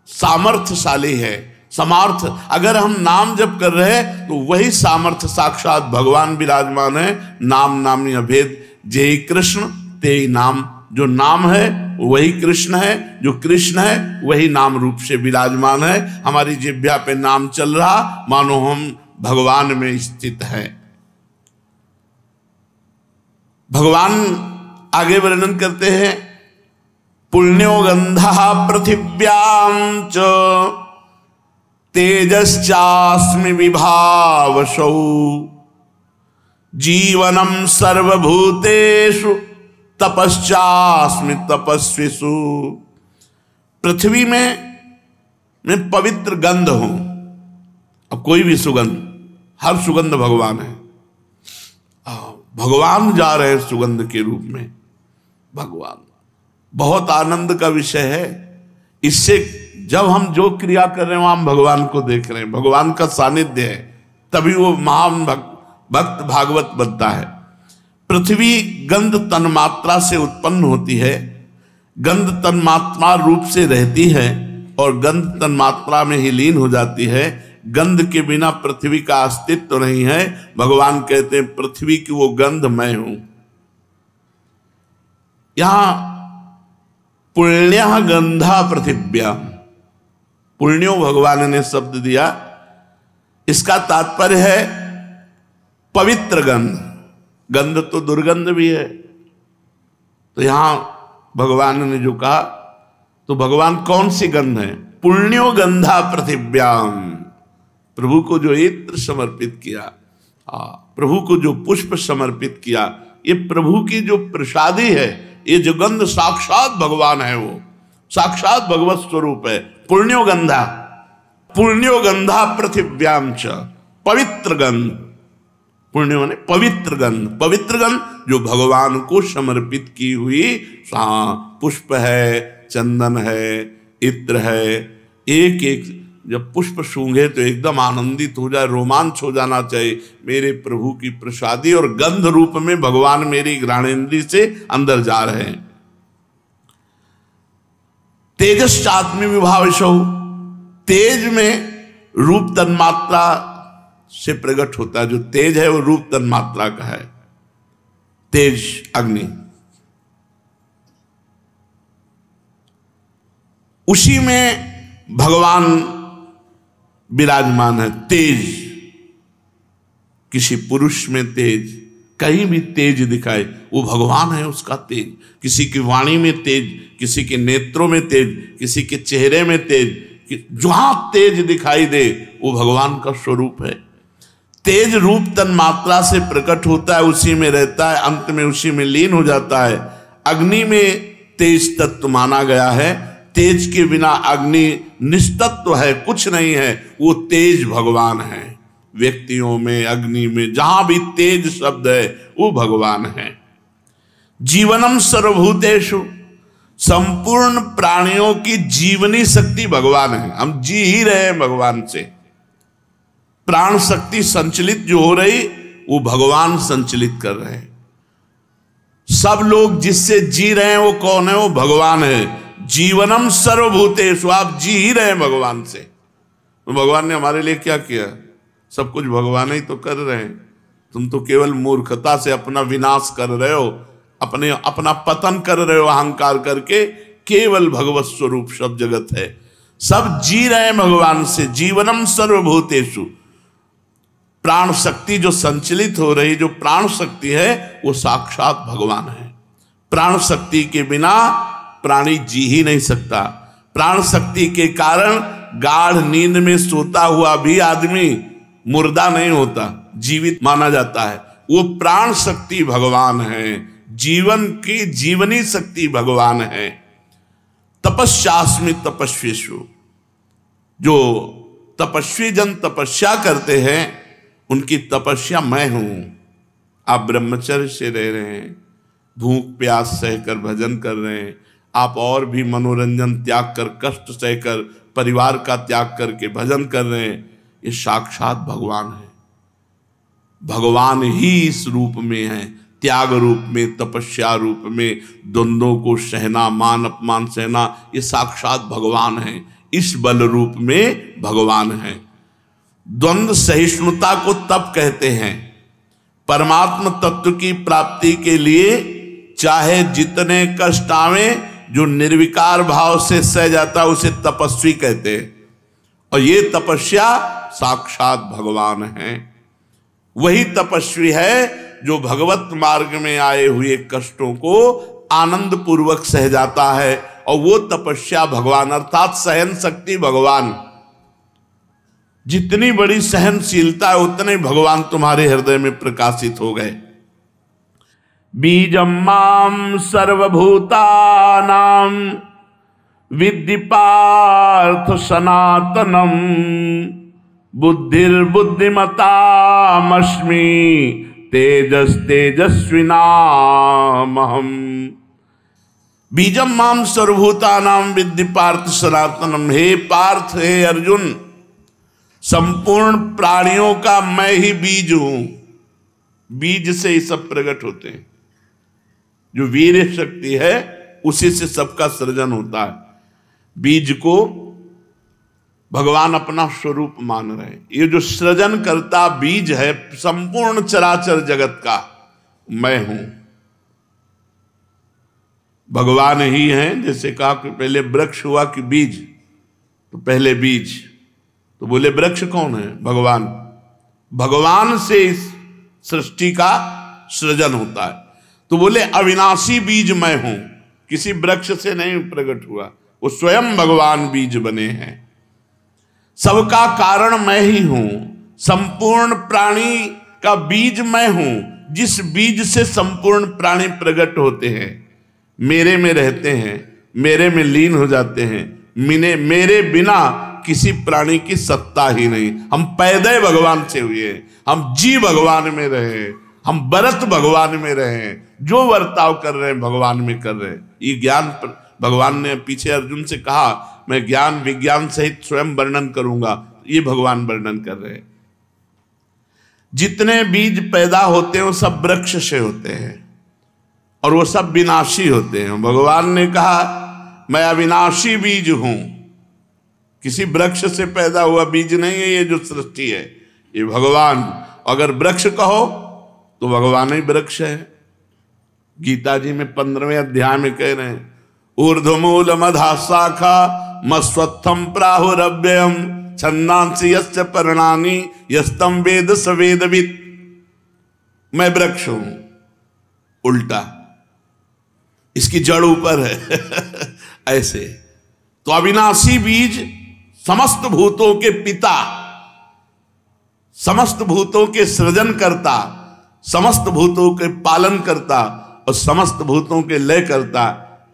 सामर्थ्यशाली है। सामर्थ्य, अगर हम नाम जप कर रहे हैं तो वही सामर्थ्य साक्षात भगवान विराजमान है। नाम नामी अभेद, जय कृष्ण ते नाम, जो नाम है वही कृष्ण है, जो कृष्ण है वही नाम रूप से विराजमान है। हमारी जिह्वा पे नाम चल रहा, मानो हम भगवान में स्थित है। भगवान आगे वर्णन करते हैं, पुण्यो गंधा पृथिव्यां च तेजश्चास्मि विभावसौ जीवनम सर्वभूतेषु तपश्चास्मि तपस्विषु। पृथ्वी में पवित्र गंध हूं। अब कोई भी सुगंध, हर सुगंध भगवान है, भगवान जा रहे हैं सुगंध के रूप में। भगवान बहुत आनंद का विषय है। इससे जब हम जो क्रिया कर रहे हैं हम भगवान को देख रहे हैं, भगवान का सानिध्य है, तभी वो महान भक्त भागवत बनता है। पृथ्वी गंध तन्मात्रा से उत्पन्न होती है, गंध तन्मात्रा रूप से रहती है और गंध तन्मात्रा में ही लीन हो जाती है। गंध के बिना पृथ्वी का अस्तित्व तो नहीं है। भगवान कहते हैं पृथ्वी की वो गंध मैं हूं। यहां पुण्यः गंधा पृथिव्या, पुण्यो भगवान ने शब्द दिया, इसका तात्पर्य है पवित्र गंध। गंध तो दुर्गंध भी है, तो यहां भगवान ने जो कहा, तो भगवान कौन सी गंध है? पुण्यो गंधा पृथिव्याम, प्रभु को जो इत्र समर्पित किया, प्रभु को जो पुष्प समर्पित किया, ये प्रभु की जो प्रसादी है, ये जो गंध साक्षात भगवान है, वो साक्षात भगवत स्वरूप है। पुण्यो गंधा, पुण्यो गंधा पृथिव्याम च, पवित्र गंध, पुण्य माने पवित्र गंध, पवित्र गंध जो भगवान को समर्पित की हुई पुष्प है, चंदन है, इत्र है। एक एक जब पुष्प सूंघे तो एकदम आनंदित हो जाए, रोमांच हो जाना चाहिए। मेरे प्रभु की प्रसादी और गंध रूप में भगवान मेरी घ्राणेन्द्रिय से अंदर जा रहे हैं। तेजश्चात्मी विभावसौ, तेज में रूप तन्मात्रा से प्रकट होता है। जो तेज है वो रूप तन्मात्रा का है। तेज अग्नि, उसी में भगवान विराजमान है। तेज, किसी पुरुष में तेज, कहीं भी तेज दिखाए वो भगवान है, उसका तेज। किसी की वाणी में तेज, किसी के नेत्रों में तेज, किसी के चेहरे में तेज, जहां तेज दिखाई दे वो भगवान का स्वरूप है। तेज रूप तन्मात्रा से प्रकट होता है, उसी में रहता है, अंत में उसी में लीन हो जाता है। अग्नि में तेज तत्व माना गया है। तेज के बिना अग्नि निस्तत्व है, कुछ नहीं है, वो तेज भगवान है। व्यक्तियों में, अग्नि में, जहां भी तेज शब्द है वो भगवान है। जीवनम सर्वभूतेषु, संपूर्ण प्राणियों की जीवनी शक्ति भगवान है। हम जी ही रहे हैं भगवान से। प्राण शक्ति संचलित जो हो रही वो भगवान संचलित कर रहे हैं। सब लोग जिससे जी रहे हैं वो कौन है? वो भगवान है। जीवनम सर्वभूतेषु, आप जी ही रहे हैं भगवान से। तो भगवान ने हमारे लिए क्या किया? सब कुछ भगवान ही तो कर रहे हैं। तुम तो केवल मूर्खता से अपना विनाश कर रहे हो, अपना पतन कर रहे हो अहंकार करके। केवल भगवत स्वरूप सब जगत है, सब जी रहे हैं भगवान से। जीवनम सर्वभूतेषु, प्राण शक्ति जो संचलित हो रही, जो प्राण शक्ति है वो साक्षात भगवान है। प्राण शक्ति के बिना प्राणी जी ही नहीं सकता। प्राण शक्ति के कारण गाढ़ नींद में सोता हुआ भी आदमी मुर्दा नहीं होता, जीवित माना जाता है। वो प्राण शक्ति भगवान है, जीवन की जीवनी शक्ति भगवान है। तपस्यास्मि तपस्वीषु, जो तपस्वी जन तपस्या करते हैं उनकी तपस्या मैं हूं। आप ब्रह्मचर्य से रह रहे हैं, भूख प्यास सहकर भजन कर रहे हैं, आप और भी मनोरंजन त्याग कर, कष्ट सहकर, परिवार का त्याग करके भजन कर रहे हैं, ये साक्षात भगवान है। भगवान ही इस रूप में है, त्याग रूप में, तपस्या रूप में, द्वंद्वों को सहना, मान अपमान सहना, ये साक्षात भगवान है। इस बल रूप में भगवान है। द्वंद्व सहिष्णुता को तप कहते हैं। परमात्म तत्व की प्राप्ति के लिए चाहे जितने कष्ट आवे, जो निर्विकार भाव से सह जाता उसे तपस्वी कहते हैं। और ये तपस्या साक्षात भगवान है। वही तपस्वी है जो भगवत मार्ग में आए हुए कष्टों को आनंद पूर्वक सह जाता है, और वो तपस्या भगवान, अर्थात सहन शक्ति भगवान। जितनी बड़ी सहनशीलता है उतने भगवान तुम्हारे हृदय में प्रकाशित हो गए। बीजम माम सर्वभूतानां विद्धि पार्थ सनातनम, बुद्धिर्बुद्धिमतामस्मि तेजस तेजस्विनामहम्। बीजम माम सर्वभूतानां विद्धि पार्थ सनातनम। हे पार्थ, हे अर्जुन, संपूर्ण प्राणियों का मैं ही बीज हूं। बीज से ही सब प्रकट होते हैं। जो वीर शक्ति है उसी से सबका सृजन होता है। बीज को भगवान अपना स्वरूप मान रहे हैं। ये जो सृजन करता बीज है संपूर्ण चराचर जगत का, मैं हूं। भगवान ही हैं। जैसे कहा कि पहले वृक्ष हुआ कि बीज, तो पहले बीज, तो बोले वृक्ष कौन है? भगवान। भगवान से इस सृष्टि का सृजन होता है। तो बोले अविनाशी बीज मैं हूं, किसी वृक्ष से नहीं प्रकट हुआ, वो स्वयं भगवान बीज बने हैं। सबका कारण मैं ही हूं। संपूर्ण प्राणी का बीज मैं हूं, जिस बीज से संपूर्ण प्राणी प्रकट होते हैं, मेरे में रहते हैं, मेरे में लीन हो जाते हैं। मेरे बिना किसी प्राणी की सत्ता ही नहीं। हम पैदा भगवान से हुए, हम जी भगवान में रहे, हम बरत भगवान में रहे, जो वर्ताव कर रहे हैं भगवान में कर रहे हैं। ये ज्ञान भगवान ने पीछे अर्जुन से कहा, मैं ज्ञान विज्ञान सहित स्वयं वर्णन करूंगा, ये भगवान वर्णन कर रहे हैं। जितने बीज पैदा होते हैं वो सब वृक्ष से होते हैं और वो सब विनाशी होते हैं। भगवान ने कहा मैं अविनाशी बीज हूं, किसी वृक्ष से पैदा हुआ बीज नहीं है। ये जो सृष्टि है ये भगवान, अगर वृक्ष कहो तो भगवान ही वृक्ष है। गीता जी में 15वें अध्याय में कह रहे हैं, ऊर्ध्वमूल मधा शाखा मस्वत्थम प्राहुरव्ययम छन्दांसि यस्य पर्णानि यस्तम वेद स वेदवित्। मैं वृक्ष हूं, उल्टा, इसकी जड़ ऊपर है ऐसे। तो अविनाशी बीज समस्त भूतों के पिता, समस्त भूतों के सृजन करता, समस्त भूतों के पालन करता और समस्त भूतों के लय करता,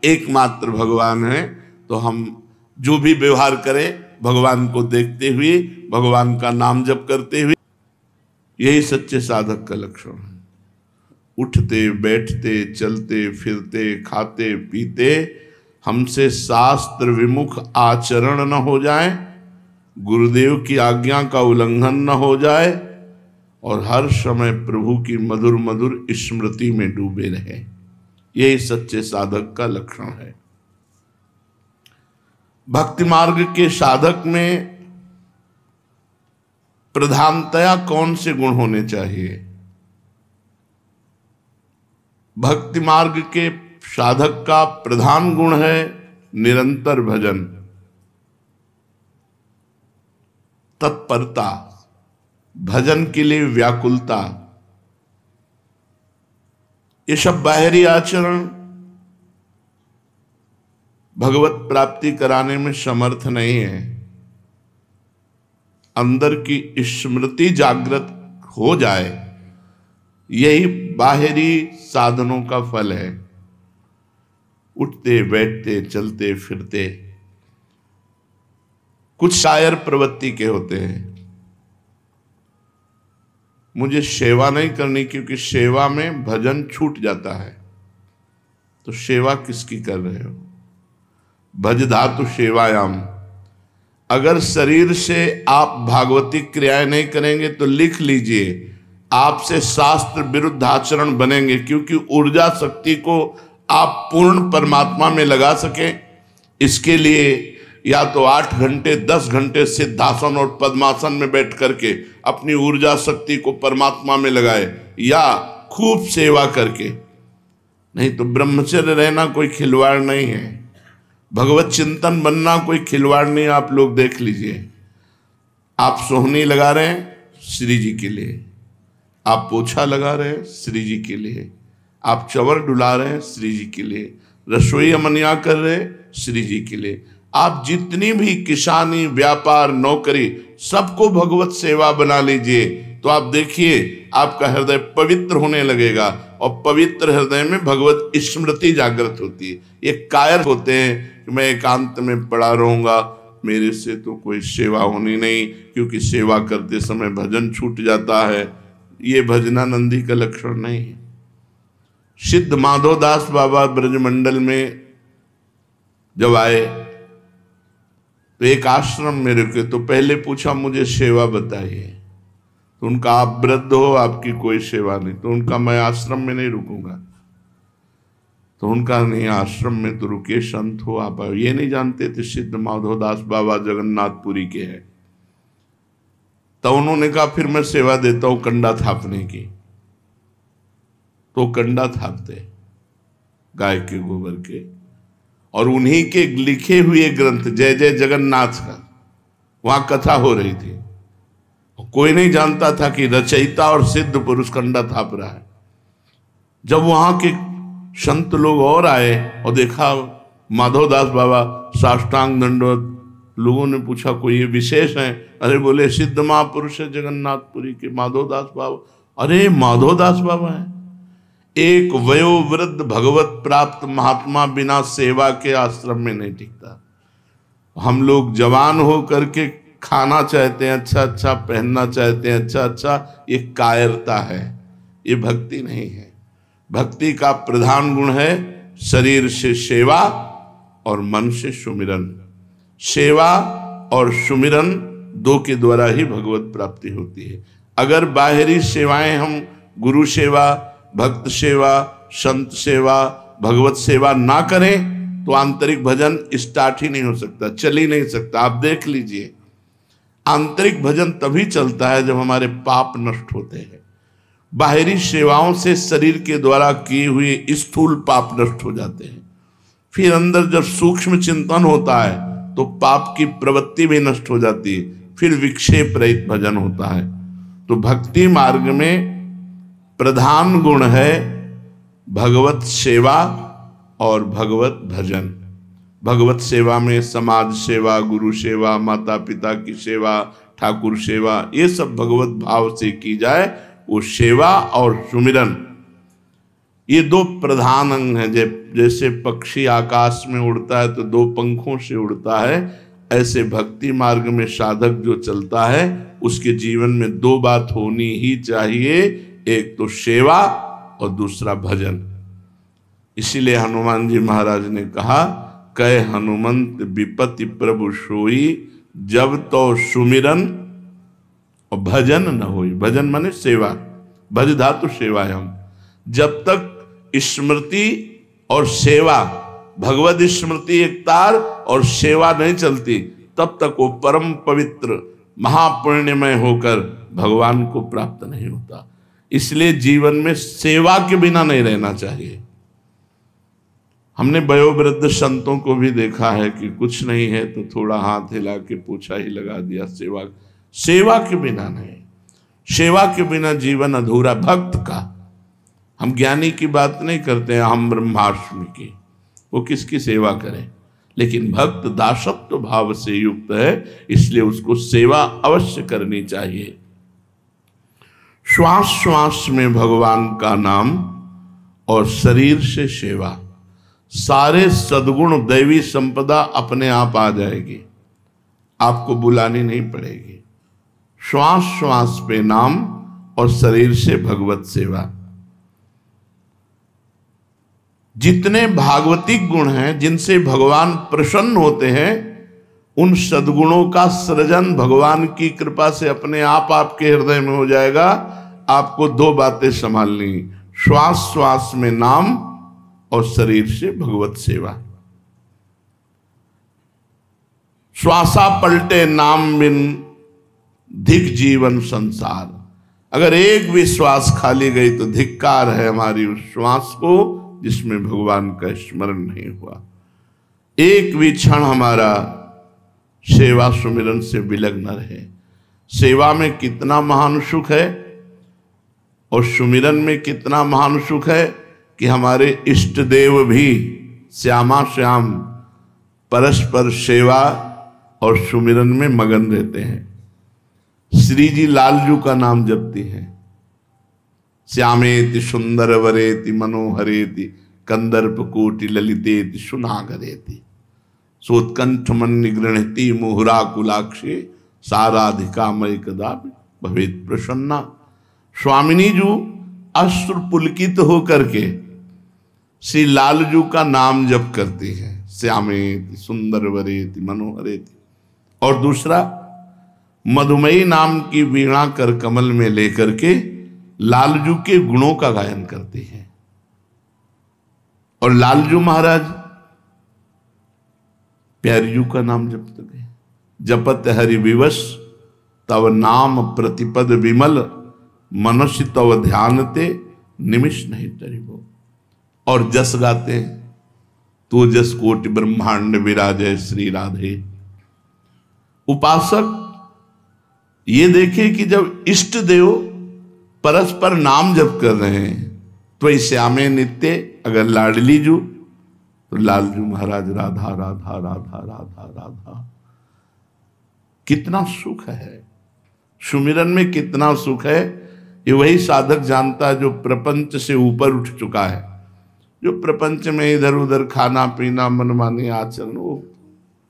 एकमात्र भगवान है। तो हम जो भी व्यवहार करें भगवान को देखते हुए, भगवान का नाम जप करते हुए, यही सच्चे साधक का लक्षण है। उठते बैठते चलते फिरते खाते पीते हमसे शास्त्र विमुख आचरण न हो जाए, गुरुदेव की आज्ञा का उल्लंघन न हो जाए, और हर समय प्रभु की मधुर मधुर स्मृति में डूबे रहे। यही सच्चे साधक का लक्षण है। भक्ति मार्ग के साधक में प्रधानतया कौन से गुण होने चाहिए? भक्ति मार्ग के साधक का प्रधान गुण है निरंतर भजन, तत्परता, भजन के लिए व्याकुलता। ये सब बाहरी आचरण भगवत प्राप्ति कराने में समर्थ नहीं है। अंदर की स्मृति जागृत हो जाए, यही बाहरी साधनों का फल है। उठते बैठते चलते फिरते कुछ शायर प्रवृत्ति के होते हैं, मुझे सेवा नहीं करनी क्योंकि सेवा में भजन छूट जाता है। तो सेवा किसकी कर रहे हो? भज धातु सेवायाम। अगर शरीर से आप भागवती क्रियाएं नहीं करेंगे तो लिख लीजिए, आपसे शास्त्र विरुद्ध आचरण बनेंगे। क्योंकि ऊर्जा शक्ति को आप पूर्ण परमात्मा में लगा सकें, इसके लिए या तो 8 घंटे 10 घंटे सिद्धासन और पद्मासन में बैठ करके अपनी ऊर्जा शक्ति को परमात्मा में लगाए, या खूब सेवा करके। नहीं तो ब्रह्मचर्य रहना कोई खिलवाड़ नहीं है, भगवत चिंतन बनना कोई खिलवाड़ नहीं। आप लोग देख लीजिए, आप सोहनी लगा रहे हैं श्री जी के लिए, आप पोछा लगा रहे हैं श्री जी के लिए, आप चवर डुला रहे हैं श्री जी के लिए, रसोई अमनिया कर रहे हैं श्री जी के लिए। आप जितनी भी किसानी व्यापार नौकरी सबको भगवत सेवा बना लीजिए, तो आप देखिए आपका हृदय पवित्र होने लगेगा, और पवित्र हृदय में भगवत स्मृति जागृत होती है। ये कायर होते हैं कि मैं एकांत में पड़ा रहूंगा, मेरे से तो कोई सेवा होनी नहीं, क्योंकि सेवा करते समय भजन छूट जाता है। ये भजनानंदी का लक्षण नहीं है। सिद्ध माधोदास बाबा ब्रजमंडल में जब आए तो एक आश्रम में रुके, तो पहले पूछा मुझे सेवा बताइए। तो उनका आप वृद्ध हो, आपकी कोई सेवा नहीं। तो उनका मैं आश्रम में नहीं रुकूंगा। तो उनका नहीं, आश्रम में तो रुके, संत हो आप। ये नहीं जानते थे सिद्ध माधोदास बाबा जगन्नाथपुरी के हैं। तो उन्होंने कहा फिर मैं सेवा देता हूं कंडा थापने की। तो कंडा थापते गाय के गोबर के, और उन्हीं के लिखे हुए ग्रंथ जय जय जगन्नाथ का वहां कथा हो रही थी। कोई नहीं जानता था कि रचयिता और सिद्ध पुरुष कंडा थाप रहा है। जब वहां के संत लोग और आए और देखा माधवदास बाबा साष्टांग दंडवत, लोगों ने पूछा कोई ये विशेष है? अरे बोले सिद्ध महापुरुष है जगन्नाथपुरी के माधवदास बाबा। अरे माधवदास बाबा है। एक वयोवृद्ध भगवत प्राप्त महात्मा बिना सेवा के आश्रम में नहीं टिकता। हम लोग जवान हो करके खाना चाहते हैं अच्छा अच्छा, पहनना चाहते हैं अच्छा अच्छा, ये कायरता है, ये भक्ति नहीं है। भक्ति का प्रधान गुण है शरीर से सेवा और मन से सुमिरन। सेवा और सुमिरन दो के द्वारा ही भगवत प्राप्ति होती है। अगर बाहरी सेवाएं हम गुरु सेवा, भक्त सेवा, संत सेवा, भगवत सेवा ना करें तो आंतरिक भजन स्टार्ट ही नहीं हो सकता, चल ही नहीं सकता। आप देख लीजिए, आंतरिक भजन तभी चलता है जब हमारे पाप नष्ट होते हैं। बाहरी सेवाओं से शरीर के द्वारा किए हुए स्थूल पाप नष्ट हो जाते हैं। फिर अंदर जब सूक्ष्म चिंतन होता है तो पाप की प्रवृत्ति भी नष्ट हो जाती है, फिर विक्षेप रहित भजन होता है। तो भक्ति मार्ग में प्रधान गुण है भगवत सेवा और भगवत भजन। भगवत सेवा में समाज सेवा, गुरु सेवा, माता पिता की सेवा, ठाकुर सेवा, ये सब भगवत भाव से की जाए, वो सेवा और सुमिरन ये दो प्रधान अंग हैं। जैसे पक्षी आकाश में उड़ता है तो दो पंखों से उड़ता है, ऐसे भक्ति मार्ग में साधक जो चलता है उसके जीवन में दो बात होनी ही चाहिए, एक तो सेवा और दूसरा भजन। इसीलिए हनुमान जी महाराज ने कहा, कह हनुमंत विपति प्रभु सोई, जब तो सुमिरन और भजन न होई। भजन माने सेवा, भज धातु सेवा है। हम जब तक स्मृति और सेवा, भगवत स्मृति एक तार और सेवा नहीं चलती, तब तक वो परम पवित्र महापुण्यमय होकर भगवान को प्राप्त नहीं होता। इसलिए जीवन में सेवा के बिना नहीं रहना चाहिए। हमने वयोवृद्ध संतों को भी देखा है कि कुछ नहीं है तो थोड़ा हाथ हिला के पोछा ही लगा दिया, सेवा के बिना नहीं। सेवा के बिना जीवन अधूरा। भक्त का, हम ज्ञानी की बात नहीं करते हैं, हम ब्रह्माष्टमी की, वो किसकी सेवा करें, लेकिन भक्त दासत्व भाव से युक्त है, इसलिए उसको सेवा अवश्य करनी चाहिए। श्वास श्वास में भगवान का नाम और शरीर से सेवा, सारे सद्गुण दैवी संपदा अपने आप आ जाएगी, आपको बुलानी नहीं पड़ेगी। श्वास श्वास पे नाम और शरीर से भगवत सेवा। जितने भागवतिक गुण हैं जिनसे भगवान प्रसन्न होते हैं, उन सद्गुणों का सृजन भगवान की कृपा से अपने आप आपके हृदय में हो जाएगा। आपको दो बातें संभालनी, श्वास श्वास में नाम और शरीर से भगवत सेवा। श्वासा पलटे नाम बिन धिक जीवन संसार। अगर एक भी श्वास खाली गई तो धिक्कार है हमारी उस श्वास को जिसमें भगवान का स्मरण नहीं हुआ। एक भी क्षण हमारा सेवा सुमिरन से विलग न रहे। सेवा में कितना महान सुख है और सुमिरन में कितना महान सुख है कि हमारे इष्ट देव भी श्यामा श्याम परस्पर सेवा और सुमिरन में मगन रहते हैं। श्री जी लालजू का नाम जपती हैं, श्यामेति सुंदर वरेति मनोहरेति कंदर्प कोटि ललितेति सुनागरेति सोत्कंठ मन निगृणति मुहुरा कुलाक्षे साराधिका मई कदा भवेत प्रसन्ना। स्वामिनी जी अश्रु पुलकित होकर के श्री लालजू का नाम जप करती हैं, श्यामेति सुंदर वरेति मनोहरेति। और दूसरा, मधुमयी नाम की वीणा कर कमल में लेकर के लालजू के गुणों का गायन करती हैं। और लालजू महाराज प्यारीजू का नाम जपते हैं, जपत हरि विवश तव नाम प्रतिपद विमल मनुष्य तव ध्यानते निमिष नहीं तरिबो। और जस गाते हैं, तो जस कोटि ब्रह्मांड विराजय श्री राधे। उपासक ये देखे कि जब इष्ट देव परस्पर नाम जप कर रहे हैं तो श्यामे नित्य, अगर लाडली जू तो लालजू महाराज राधा राधा राधा राधा राधा। कितना सुख है सुमिरन में, कितना सुख है। ये वही साधक जानता है जो प्रपंच से ऊपर उठ चुका है। जो प्रपंच में इधर उधर खाना पीना मनमानी आचरण, वो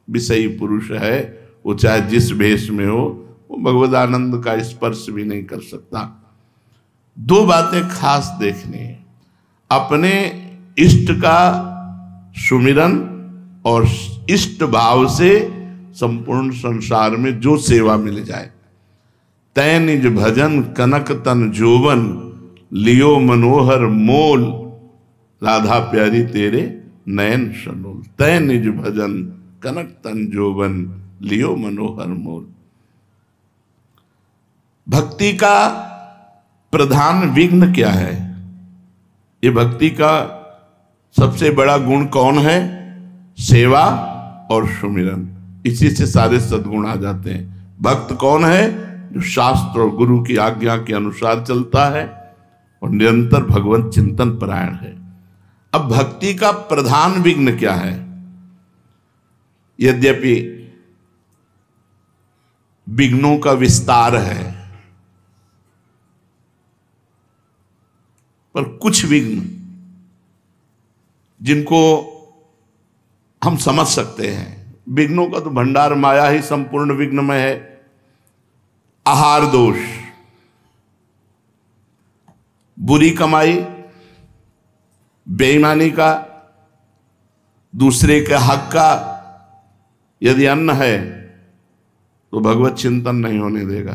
विषयी पुरुष है, वो चाहे जिस भेष में हो, वो भगवद आनंद का स्पर्श भी नहीं कर सकता। दो बातें खास देखनी है, अपने इष्ट का सुमिरन और इष्ट भाव से संपूर्ण संसार में जो सेवा मिल जाए। तै निज भजन कनक तन जोवन लियो मनोहर मोल राधा प्यारी तेरे नयन सनोल। तै निज भजन कनक तन जोवन लियो मनोहर मोल। भक्ति का प्रधान विघ्न क्या है? ये भक्ति का सबसे बड़ा गुण कौन है? सेवा और सुमिरन। इसी से सारे सद्गुण आ जाते हैं। भक्त कौन है? जो शास्त्र और गुरु की आज्ञा के अनुसार चलता है और निरंतर भगवत चिंतन परायण है। अब भक्ति का प्रधान विघ्न क्या है? यद्यपि विघ्नों का विस्तार है, पर कुछ विघ्न जिनको हम समझ सकते हैं। विघ्नों का तो भंडार माया ही संपूर्ण विघ्न में है। आहार दोष, बुरी कमाई, बेईमानी का, दूसरे के हक का यदि अन्न है तो भगवत चिंतन नहीं होने देगा।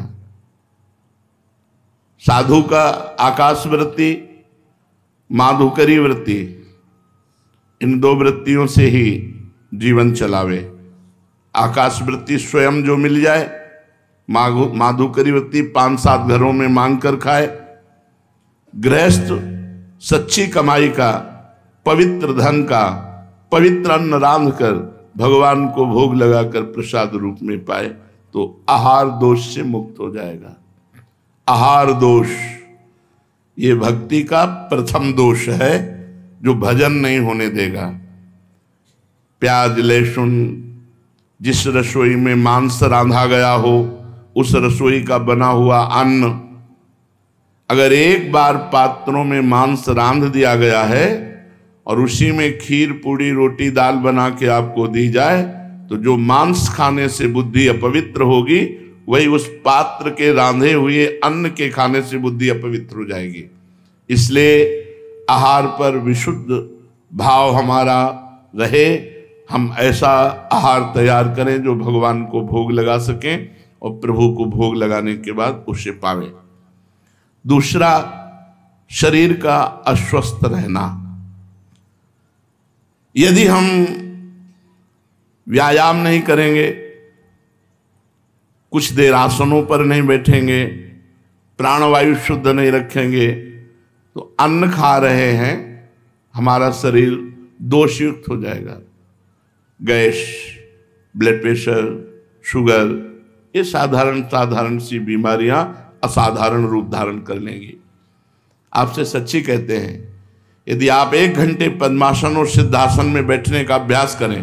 साधु का आकाश वृत्ति, माधुकरी वृत्ति, इन दो वृत्तियों से ही जीवन चलावे। आकाश वृत्ति स्वयं जो मिल जाए, माधुकरी वृत्ति 5-7 घरों में मांग कर खाए। गृहस्थ सच्ची कमाई का, पवित्र धन का, पवित्र अन्न रांध कर भगवान को भोग लगाकर प्रसाद रूप में पाए तो आहार दोष से मुक्त हो जाएगा। आहार दोष ये भक्ति का प्रथम दोष है जो भजन नहीं होने देगा। प्याज लहसुन, जिस रसोई में मांस रांधा गया हो उस रसोई का बना हुआ अन्न, अगर एक बार पात्रों में मांस रांध दिया गया है और उसी में खीर पूड़ी रोटी दाल बना के आपको दी जाए तो जो मांस खाने से बुद्धि अपवित्र होगी वही उस पात्र के रांधे हुए अन्न के खाने से बुद्धि अपवित्र हो जाएगी। इसलिए आहार पर विशुद्ध भाव हमारा रहे। हम ऐसा आहार तैयार करें जो भगवान को भोग लगा सकें और प्रभु को भोग लगाने के बाद उसे पावे। दूसरा, शरीर का अस्वस्थ रहना। यदि हम व्यायाम नहीं करेंगे, कुछ देर आसनों पर नहीं बैठेंगे, प्राणवायु शुद्ध नहीं रखेंगे तो अन्न खा रहे हैं, हमारा शरीर दोषयुक्त हो जाएगा। गैस, ब्लड प्रेशर, शुगर, ये साधारण सी बीमारियां असाधारण रूप धारण कर लेंगी। आपसे सच्ची कहते हैं, यदि आप 1 घंटे पद्मासन और सिद्धासन में बैठने का अभ्यास करें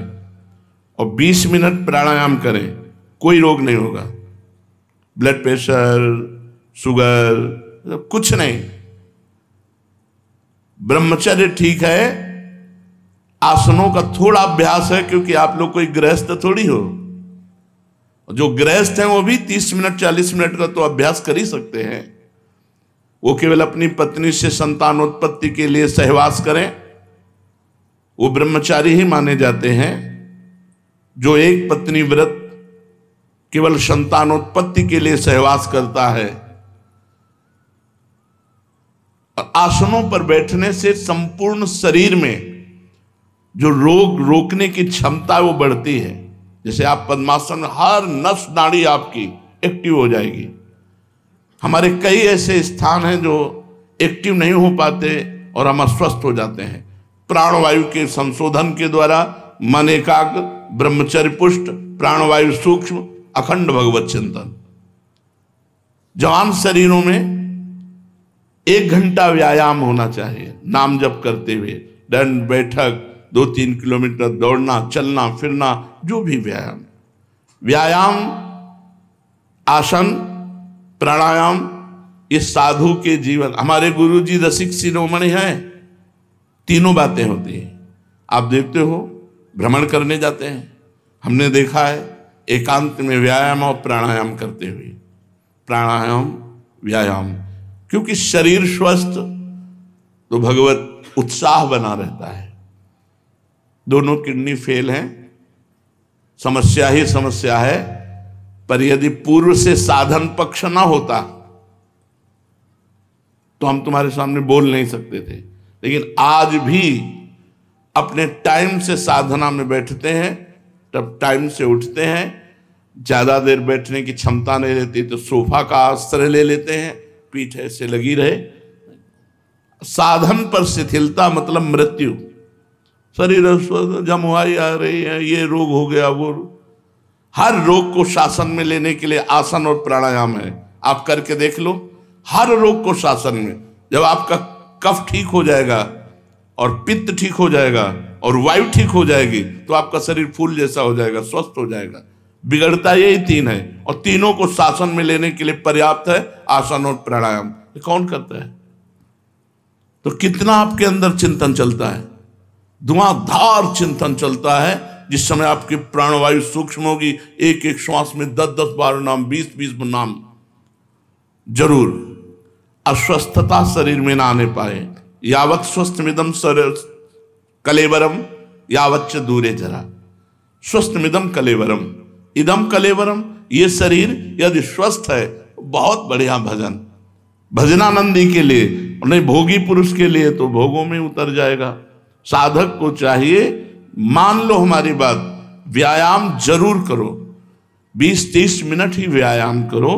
और 20 मिनट प्राणायाम करें, कोई रोग नहीं होगा। ब्लड प्रेशर, शुगर, कुछ नहीं। ब्रह्मचर्य ठीक है, आसनों का थोड़ा अभ्यास है, क्योंकि आप लोग कोई गृहस्थ थोड़ी हो। जो गृहस्थ हैं वो भी 30 मिनट 40 मिनट का तो अभ्यास कर ही सकते हैं। वो केवल अपनी पत्नी से संतानोत्पत्ति के लिए सहवास करें, वो ब्रह्मचारी ही माने जाते हैं। जो एक पत्नी व्रत केवल संतानोत्पत्ति के लिए सहवास करता है। आसनों पर बैठने से संपूर्ण शरीर में जो रोग रोकने की क्षमता है वो बढ़ती है। जैसे आप पद्मासन में, हर नस नाड़ी आपकी एक्टिव हो जाएगी। हमारे कई ऐसे स्थान हैं जो एक्टिव नहीं हो पाते और हम अस्वस्थ हो जाते हैं। प्राणवायु के संशोधन के द्वारा मन एकाग्र, ब्रह्मचर्य पुष्ट, प्राणवायु सूक्ष्म, अखंड भगवत चिंतन। जवान शरीरों में 1 घंटा व्यायाम होना चाहिए, नाम जप करते हुए, दंड बैठक, 2-3 किलोमीटर दौड़ना, चलना फिरना, जो भी व्यायाम, आसन, प्राणायाम, इस साधु के जीवन। हमारे गुरुजी रसिक शिरोमणि हैं, तीनों बातें होती हैं। आप देखते हो, भ्रमण करने जाते हैं, हमने देखा है एकांत में व्यायाम और प्राणायाम करते हुए, प्राणायाम व्यायाम, क्योंकि शरीर स्वस्थ तो भगवत उत्साह बना रहता है। दोनों किडनी फेल हैं, समस्या ही समस्या है। पर यदि पूर्व से साधन पक्ष ना होता तो हम तुम्हारे सामने बोल नहीं सकते थे। लेकिन आज भी अपने टाइम से साधना में बैठते हैं, तब टाइम से उठते हैं। ज्यादा देर बैठने की क्षमता नहीं रहती तो सोफा का आश्रय ले लेते हैं, पीठ ऐसे लगी रहे। साधन पर शिथिलता मतलब मृत्यु। शरीर जमुआई आ रही है, ये रोग हो गया, वो। हर रोग को शासन में लेने के लिए आसन और प्राणायाम है। आप करके देख लो, हर रोग को शासन में। जब आपका कफ ठीक हो जाएगा और पित्त ठीक हो जाएगा और वायु ठीक हो जाएगी तो आपका शरीर फूल जैसा हो जाएगा, स्वस्थ हो जाएगा। बिगड़ता यही 3 है और तीनों को शासन में लेने के लिए पर्याप्त है आसन और प्राणायाम। ये कौन करता है? तो कितना आपके अंदर चिंतन चलता है। धुआंधार चिंतन चलता है, जिस समय आपकी प्राणवायु सूक्ष्म होगी, एक एक श्वास में 10-10 बार नाम, 20-20 नाम जरूर। अस्वस्थता शरीर में ना आने पाए। यावत स्वस्थमिदम कलेवरम यावच्च दूरे जरा। स्वस्थमिदम कलेवरम, इदम कलेवरम, ये शरीर यदि स्वस्थ है, बहुत बढ़िया भजन, भजनानंदी के लिए, नहीं भोगी पुरुष के लिए तो भोगों में उतर जाएगा। साधक को चाहिए, मान लो हमारी बात, व्यायाम जरूर करो, 20-30 मिनट ही व्यायाम करो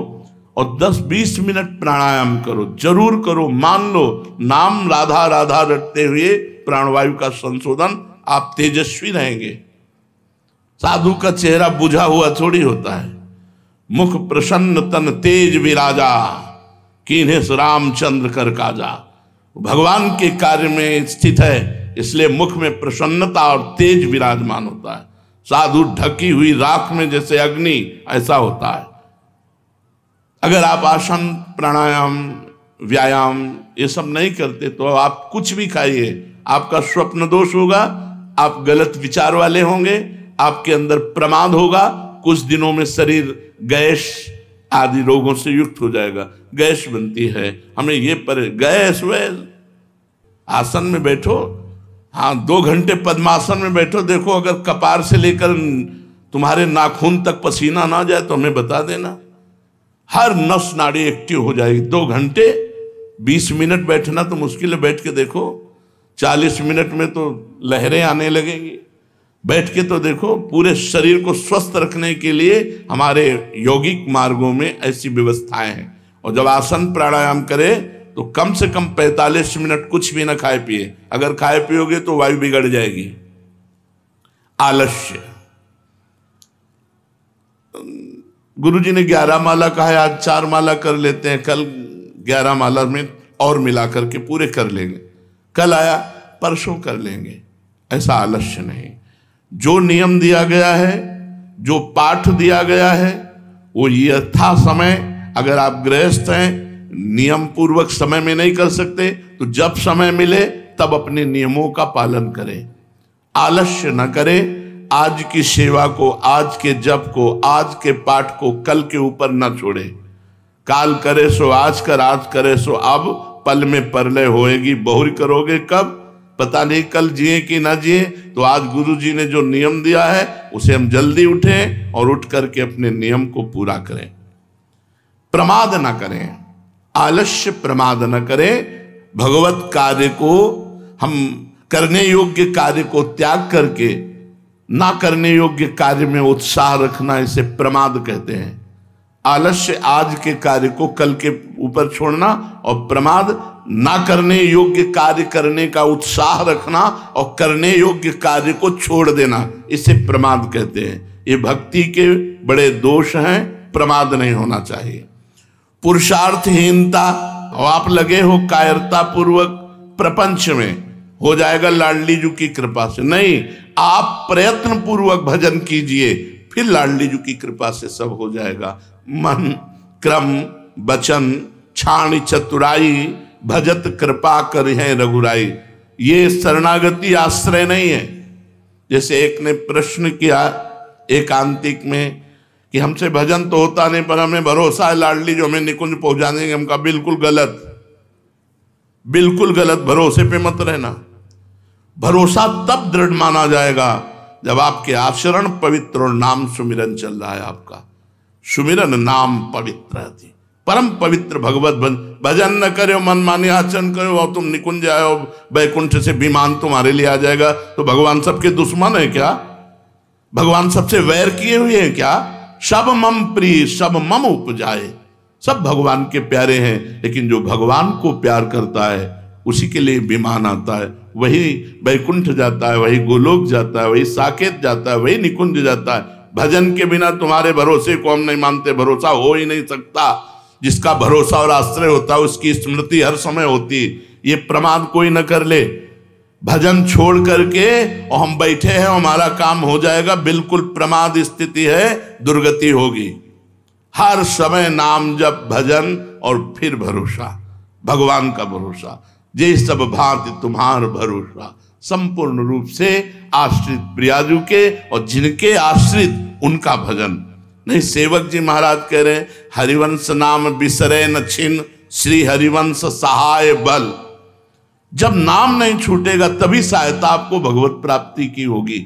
और 10-20 मिनट प्राणायाम करो, जरूर करो, मान लो। नाम राधा राधा रटते हुए प्राणवायु का संशोधन, आप तेजस्वी रहेंगे। साधु का चेहरा बुझा हुआ थोड़ी होता है। मुख प्रसन्न तन तेज विराजा, कीन्हे रामचंद्र कर काजा। भगवान के कार्य में स्थित है, इसलिए मुख में प्रसन्नता और तेज विराजमान होता है। साधु ढकी हुई राख में जैसे अग्नि, ऐसा होता है। अगर आप आसन, प्राणायाम, व्यायाम ये सब नहीं करते तो आप कुछ भी खाइए, आपका स्वप्न दोष होगा, आप गलत विचार वाले होंगे, आपके अंदर प्रमाद होगा, कुछ दिनों में शरीर गैस आदि रोगों से युक्त हो जाएगा। गैस बनती है, हमें ये पर गैस वैस। आसन में बैठो, हाँ 2 घंटे पद्मासन में बैठो, देखो अगर कपार से लेकर तुम्हारे नाखून तक पसीना ना जाए तो हमें बता देना, हर नस नाड़ी एक्टिव हो जाएगी। 2 घंटे 20 मिनट बैठना तो मुश्किल है, बैठ के देखो 40 मिनट में तो लहरें आने लगेंगी। बैठ के तो देखो, पूरे शरीर को स्वस्थ रखने के लिए हमारे यौगिक मार्गों में ऐसी व्यवस्थाएं हैं। और जब आसन प्राणायाम करें तो कम से कम 45 मिनट कुछ भी ना खाए पिए। अगर खाए पियोगे तो वायु बिगड़ जाएगी। आलस्य, गुरुजी ने 11 माला कहा है, आज 4 माला कर लेते हैं, कल 11 माला में और मिला करके पूरे कर लेंगे। कल आया परसों कर लेंगे, ऐसा आलस्य नहीं। जो नियम दिया गया है, जो पाठ दिया गया है, वो यथा समय, अगर आप गृहस्थ हैं, नियम पूर्वक समय में नहीं कर सकते तो जब समय मिले तब अपने नियमों का पालन करें। आलस्य न करें। आज की सेवा को, आज के जप को, आज के पाठ को कल के ऊपर न छोड़े। काल करे सो आज कर, आज करे सो अब, पल में परलय होएगी, बहुरी करोगे कब, पता नहीं कल जिए कि ना जिए। तो आज गुरु जी ने जो नियम दिया है उसे हम जल्दी उठें और उठ करके अपने नियम को पूरा करें। प्रमाद ना करें, आलस्य प्रमाद न करें। भगवत कार्य को, हम करने योग्य कार्य को त्याग करके ना करने योग्य कार्य में उत्साह रखना, इसे प्रमाद कहते हैं। आलस्य आज के कार्य को कल के ऊपर छोड़ना, और प्रमाद ना करने योग्य कार्य करने का उत्साह रखना और करने योग्य कार्य को छोड़ देना, इसे प्रमाद कहते हैं। ये भक्ति के बड़े दोष हैं, प्रमाद नहीं होना चाहिए। पुरुषार्थहीनता, और आप लगे हो कायरता पूर्वक प्रपंच में, हो जाएगा लाडली जी की कृपा से। नहीं, आप प्रयत्न पूर्वक भजन कीजिए, फिर लाडली जी की कृपा से सब हो जाएगा। मन, क्रम, वचन, छाण चतुराई, भजत कृपा कर है रघुराई। ये शरणागति आश्रय नहीं है। जैसे एक ने प्रश्न किया एकांतिक में कि हमसे भजन तो होता नहीं, पर हमें भरोसा है लाडली जो हमें निकुंज पहुंचा देंगे। हम कहा बिल्कुल गलत, बिल्कुल गलत, भरोसे पे मत रहना। भरोसा तब दृढ़ माना जाएगा जब आपके आचरण पवित्र और नाम सुमिरन चल रहा है। आपका सुमिरन नाम पवित्र है, परम पवित्र भगवत भजन न करो, मन माने आचरण करो और तुम निकुंज आओ, बैकुंठ से विमान तुम्हारे लिए आ जाएगा। तो भगवान सबके दुश्मन है क्या? भगवान सबसे वैर किए हुए हैं क्या? सब मम प्रिय सब मम उपजाए, सब भगवान के प्यारे हैं। लेकिन जो भगवान को प्यार करता है उसी के लिए विमान आता है, वही बैकुंठ जाता है, वही गोलोक जाता है, वही साकेत जाता है, वही निकुंज जाता है। भजन के बिना तुम्हारे भरोसे को हम नहीं मानते, भरोसा हो ही नहीं सकता। जिसका भरोसा और आश्रय होता है उसकी स्मृति हर समय होती। ये प्रमाद कोई न कर ले, भजन छोड़ करके और हम बैठे हैं हमारा काम हो जाएगा, बिल्कुल प्रमाद स्थिति है, दुर्गति होगी। हर समय नाम जप, भजन और फिर भरोसा, भगवान का भरोसा। जे सब भांति तुम्हार भरोसा, संपूर्ण रूप से आश्रित प्रियाजू के, और जिनके आश्रित उनका भजन। नहीं, सेवक जी महाराज कह रहे हैं, हरिवंश नाम बिसरे न छिन, श्री हरिवंश सहाय बल। जब नाम नहीं छूटेगा तभी सहायता आपको भगवत प्राप्ति की होगी,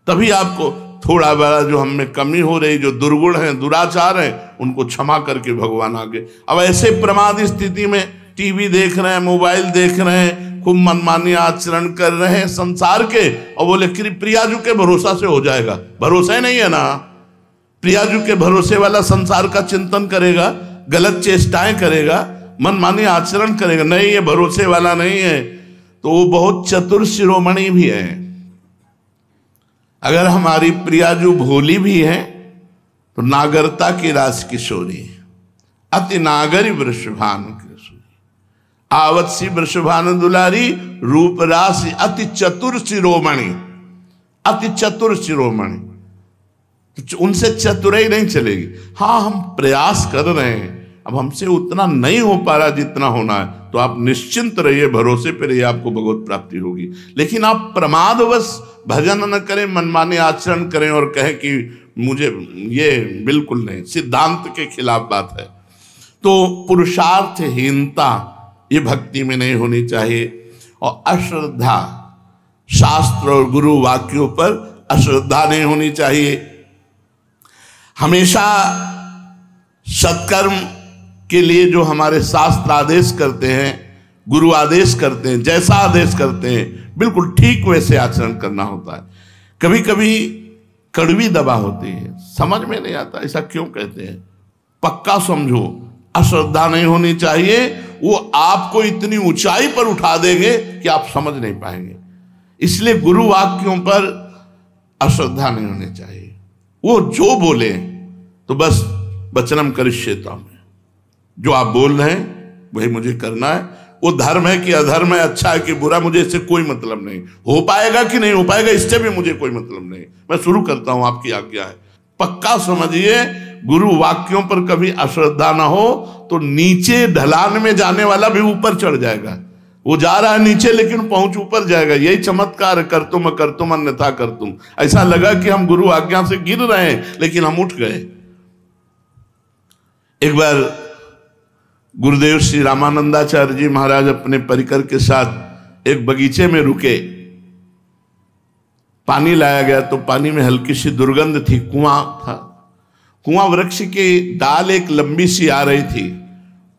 तभी आपको थोड़ा बड़ा जो हम में कमी हो रही, जो दुर्गुण है, दुराचार है, उनको क्षमा करके भगवान आगे। अब ऐसे प्रमाद स्थिति में टीवी देख रहे हैं, मोबाइल देख रहे हैं, खूब मनमानी आचरण कर रहे हैं संसार के, और बोले कि प्रियाजू के भरोसा से हो जाएगा। भरोसा ही नहीं है ना। प्रियाजू के भरोसे वाला संसार का चिंतन करेगा, गलत चेष्टाएं करेगा, मनमानी आचरण करेगा, नहीं ये भरोसे वाला नहीं है, तो वो बहुत चतुर शिरोमणि भी है। अगर हमारी प्रियाजू भोली भी है तो नागरता की रास किशोरी, अति नागरी वृषभानु किशोरी, आवत सी वृषभानु दुलारी, रूप राशि अति चतुर शिरोमणि, अति चतुर शिरोमणि। तो उनसे चतुराई नहीं चलेगी। हाँ, हम प्रयास कर रहे हैं, अब हमसे उतना नहीं हो पा रहा जितना होना है, तो आप निश्चिंत रहिए, भरोसे पे रहिए, आपको भगवत प्राप्ति होगी। लेकिन आप प्रमादवश भजन न करें, मनमाने आचरण करें और कहें कि मुझे, ये बिल्कुल नहीं, सिद्धांत के खिलाफ बात है। तो पुरुषार्थहीनता ये भक्ति में नहीं होनी चाहिए, और अश्रद्धा, शास्त्र और गुरु वाक्यों पर अश्रद्धा नहीं होनी चाहिए। हमेशा सत्कर्म के लिए जो हमारे शास्त्र आदेश करते हैं, गुरु आदेश करते हैं, जैसा आदेश करते हैं बिल्कुल ठीक वैसे आचरण करना होता है। कभी कभी कड़वी दवा होती है, समझ में नहीं आता ऐसा क्यों कहते हैं, पक्का समझो, अश्रद्धा नहीं होनी चाहिए। वो आपको इतनी ऊंचाई पर उठा देंगे कि आप समझ नहीं पाएंगे। इसलिए गुरु वाक्यों पर अश्रद्धा नहीं होनी चाहिए। वो जो बोले तो बस वचनम करिष्येताम, जो आप बोल रहे हैं वही मुझे करना है। वो धर्म है कि अधर्म है, अच्छा है कि बुरा, मुझे इससे कोई मतलब नहीं। हो पाएगा कि नहीं हो पाएगा इससे भी मुझे कोई मतलब नहीं। मैं शुरू करता हूं, आपकी आज्ञा है। पक्का समझिए, गुरु वाक्यों पर कभी अश्रद्धा ना हो तो नीचे ढलान में जाने वाला भी ऊपर चढ़ जाएगा। वो जा रहा है नीचे लेकिन पहुंच ऊपर जाएगा। यही चमत्कार, कर तुम अन्यथा कर तुम। ऐसा लगा कि हम गुरु आज्ञा से गिर रहे हैं लेकिन हम उठ गए। एक बार गुरुदेव श्री रामानंदाचार्य जी महाराज अपने परिकर के साथ एक बगीचे में रुके। पानी लाया गया तो पानी में हल्की सी दुर्गंध थी। कुआं था, कुआं वृक्ष की डाल एक लंबी सी आ रही थी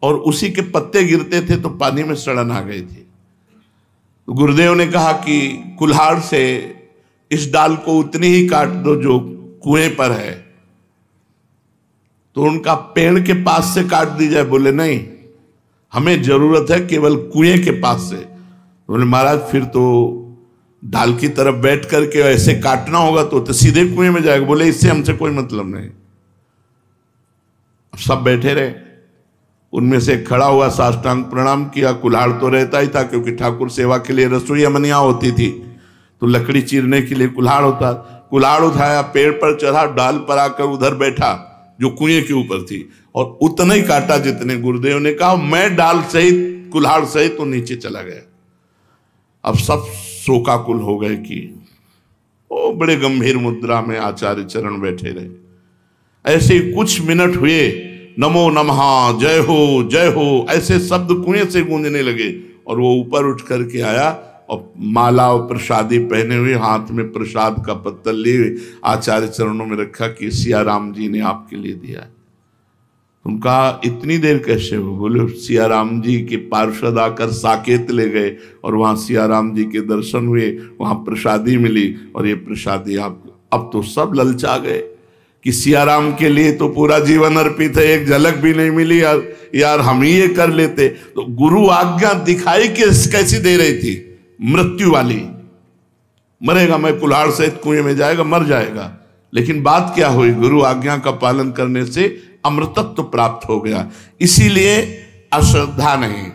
और उसी के पत्ते गिरते थे तो पानी में सड़न आ गई थी। तो गुरुदेव ने कहा कि कुल्हाड़ से इस डाल को उतनी ही काट दो जो कुएं पर है। तो उनका पेड़ के पास से काट दी जाए। बोले नहीं, हमें जरूरत है केवल कुएं के पास से। बोले महाराज फिर तो डाल की तरफ बैठ करके ऐसे काटना होगा तो सीधे कुएं में जाएगा। बोले इससे हमसे कोई मतलब नहीं। सब बैठे रहे। उनमें से खड़ा हुआ, साष्टांग प्रणाम किया। कुल्हाड़ तो रहता ही था क्योंकि ठाकुर सेवा के लिए रसोई अमनिया होती थी तो लकड़ी चीरने के लिए कुल्हाड़ होता। कुल्हाड़ उठाया, पेड़ पर चढ़ा, डाल पर आकर उधर बैठा जो कुएं के ऊपर थी और उतना ही काटा जितने गुरुदेव ने कहा। मैं डाल सहित कुल्हाड़ सहित तो नीचे चला गया। अब सब शोकाकुल हो गए कि ओ, बड़े गंभीर मुद्रा में आचार्य चरण बैठे रहे। ऐसे ही कुछ मिनट हुए, नमो नमः, जय हो ऐसे शब्द कुएं से गूंजने लगे और वो ऊपर उठ करके आया और माला और प्रसादी पहने हुए, हाथ में प्रसाद का पत्तल लिए आचार्य चरणों में रखा कि सिया राम जी ने आपके लिए दिया है। उनका इतनी देर कैसे हो? बोले सिया राम जी के पार्षद आकर साकेत ले गए और वहां सिया राम जी के दर्शन हुए, वहां प्रसादी मिली और ये प्रसादी आप। अब तो सब ललचा गए कि सिया राम के लिए तो पूरा जीवन अर्पित है, एक झलक भी नहीं मिली यार हम ही ये कर लेते। तो गुरु आज्ञा दिखाई कैसी दे रही थी? मृत्यु वाली। मरेगा, मैं कुल्हाड़ सहित कुएं में जाएगा, मर जाएगा। लेकिन बात क्या हुई? गुरु आज्ञा का पालन करने से अमृतत्व प्राप्त हो गया। इसीलिए अश्रद्धा नहीं,